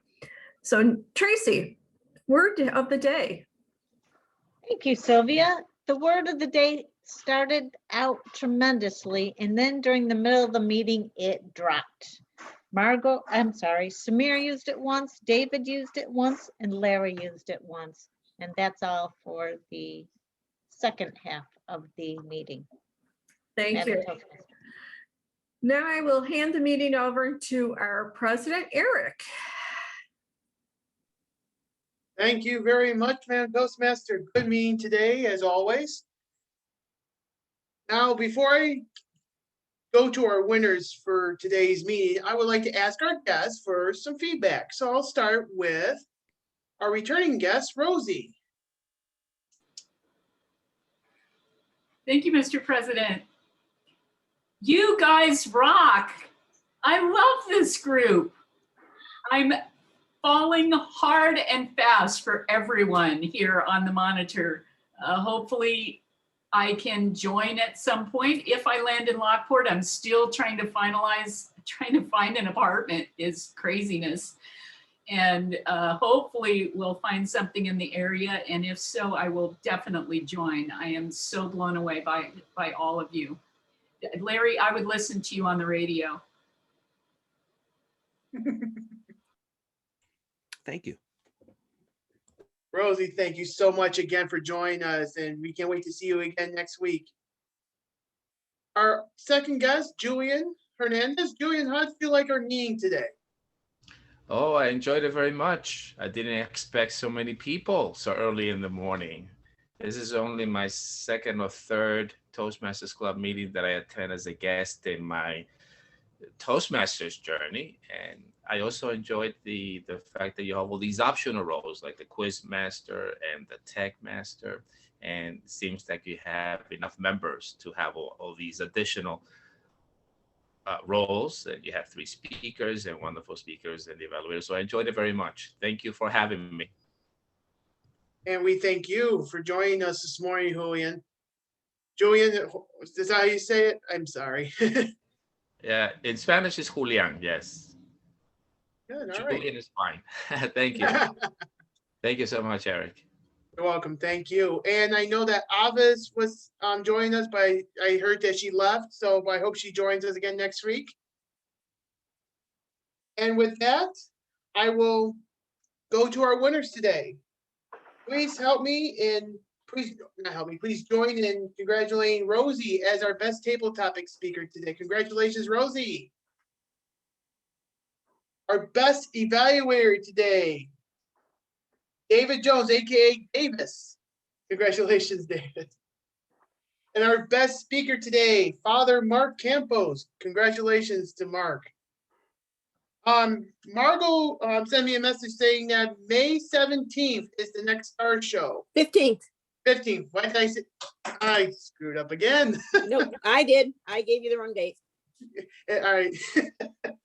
Speaker 8: So Tracy, word of the day.
Speaker 9: Thank you, Sylvia. The word of the day started out tremendously, and then during the middle of the meeting, it dropped. Samir used it once, David used it once, and Larry used it once. And that's all for the second half of the meeting.
Speaker 8: Thank
Speaker 9: Madam
Speaker 8: you.
Speaker 9: Toastmaster.
Speaker 8: Now I will hand the meeting over to our president, Eric.
Speaker 1: Thank you very much, Madam Toastmaster. Good meeting today, as always. Now, before I go to our winners for today's meeting, I would like to ask our guests for some feedback. So I'll start with our returning guest, Rosie.
Speaker 3: Thank you, Mr. President. You guys rock. I love this group. I'm falling hard and fast for everyone here on the monitor. Hopefully I can join at some point. If I land in Lockport, I'm still trying to find an apartment is craziness. And hopefully we'll find something in the area. And if so, I will definitely join. I am so blown away by all of you. Larry, I would listen to you on the radio.
Speaker 4: Thank you.
Speaker 1: Rosie, thank you so much again for joining us, and we can't wait to see you again next week. Our second guest, Julian Hernandez. Julian, how did you feel like our meeting today?
Speaker 10: Oh, I enjoyed it very much. I didn't expect so many people so early in the morning. This is only my second or third Toastmasters Club meeting that I attend as a guest in my Toastmasters journey. And I also enjoyed the fact that you have all these optional roles like the quiz master and the tech master. And it seems like you have enough members to have all these additional roles. And you have 3 speakers and wonderful speakers and the evaluators. So I enjoyed it very much. Thank you for having me.
Speaker 1: And we thank you for joining us this morning, Julian. Julian, is that how you say it? I'm sorry.
Speaker 10: Yeah, in Spanish is Julian, yes.
Speaker 1: Good, all
Speaker 10: Julian
Speaker 1: right.
Speaker 10: is fine. Thank you. Thank you so much, Eric.
Speaker 1: You're welcome. Thank you. And I know that Avis was joining us, but I heard that she left. So I hope she joins us again next week. And with that, I will go to our winners today. Please help me in, please not help me, please join in congratulating Rosie as our best table topic speaker today. Congratulations, Rosie. Our best evaluator today, David Jones, AKA Davis. Congratulations, David. And our best speaker today, Father Mark Campos. Congratulations to Mark. Margot sent me a message saying that May 17th is the next Star Show.
Speaker 11: 15th.
Speaker 1: 15th. Why did I say? I screwed up again.
Speaker 11: No, I did. I gave you the wrong date.
Speaker 1: All right.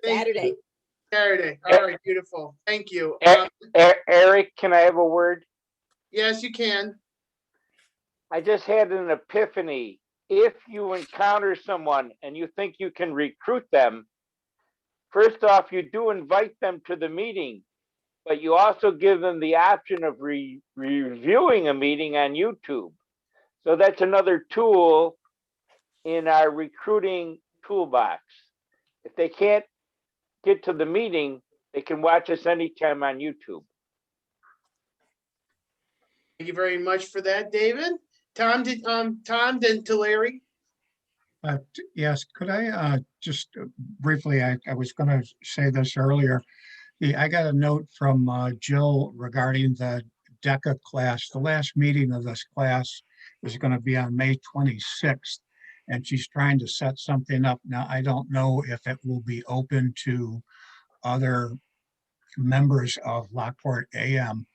Speaker 11: Saturday.
Speaker 1: Saturday. All right, beautiful. Thank you.
Speaker 15: Eric, can I have a word?
Speaker 1: Yes, you can.
Speaker 15: I just had an epiphany. If you encounter someone and you think you can recruit them, first off, you do invite them to the meeting, but you also give them the option of reviewing a meeting on YouTube. So that's another tool in our recruiting toolbox. If they can't get to the meeting, they can watch us anytime on YouTube.
Speaker 1: Thank you very much for that, David. Tom, then to Larry.
Speaker 17: Yes, could I just briefly, I was going to say this earlier. I got a note from Jill regarding the DECA class. The last meeting of this class is going to be on May 26th, and she's trying to set something up. Now, I don't know if it will be open to other members of Lockport AM,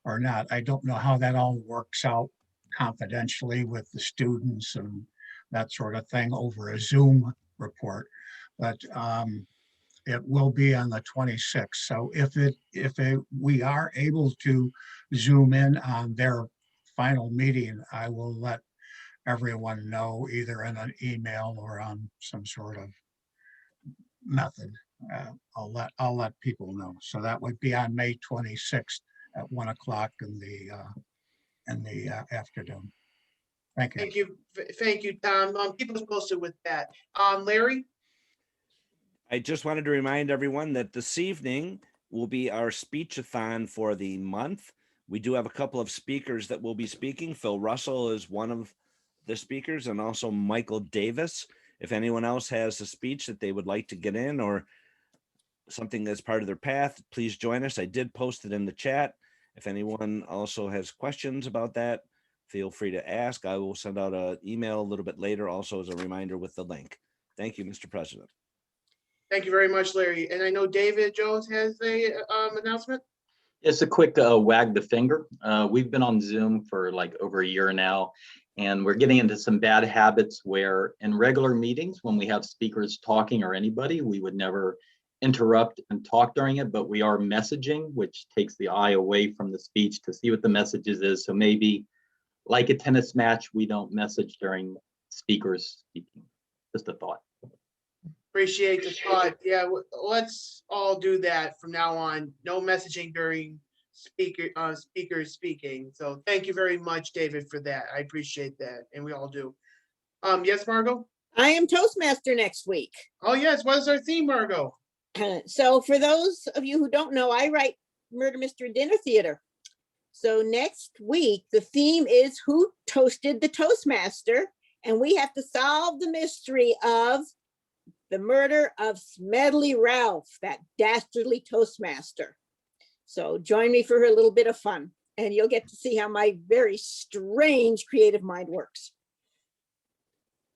Speaker 17: or not. I don't know how that all works out confidentially with the students and that sort of thing over a Zoom report. But it will be on the 26th. So if we are able to Zoom in on their final meeting, I will let everyone know either in an email or on some sort of method. I'll let people know. So that would be on May 26th at 1 o'clock in the afternoon. Thank you.
Speaker 1: Thank you. Thank you, Tom. Keep us posted with that. Larry?
Speaker 4: I just wanted to remind everyone that this evening will be our speech-a-thon for the month. We do have a couple of speakers that will be speaking. Phil Russell is one of the speakers, and also Michael Davis. If anyone else has a speech that they would like to get in or something that's part of their path, please join us. I did post it in the chat. If anyone also has questions about that, feel free to ask. I will send out an email a little bit later, also as a reminder with the link. Thank you, Mr. President.
Speaker 1: Thank you very much, Larry. And I know David Jones has a announcement.
Speaker 19: It's a quick wag the finger. We've been on Zoom for like over a year now, and we're getting into some bad habits where in regular meetings, when we have speakers talking or anybody, we would never interrupt and talk during it, but we are messaging, which takes the eye away from the speech to see what the messages is. So maybe like a tennis match, we don't message during speakers speaking. Just a thought.
Speaker 1: Appreciate the thought. Yeah, let's all do that from now on. No messaging during speakers speaking. So thank you very much, David, for that. I appreciate that, and we all do. Yes, Margot?
Speaker 11: I am Toastmaster next week.
Speaker 1: Oh, yes. What is our theme, Margot?
Speaker 11: So for those of you who don't know, I write Murder, Mystery, Dinner Theater. So next week, the theme is Who Toasted the Toastmaster? And we have to solve the mystery of the murder of Smedley Ralph, that dastardly Toastmaster. So join me for a little bit of fun, and you'll get to see how my very strange creative mind works.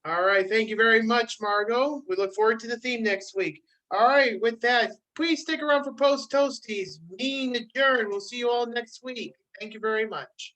Speaker 1: All right. Thank you very much, Margot. We look forward to the theme next week. All right. With that, please stick around for Post Toasties. Meeting adjourned. We'll see you all next week. Thank you very much.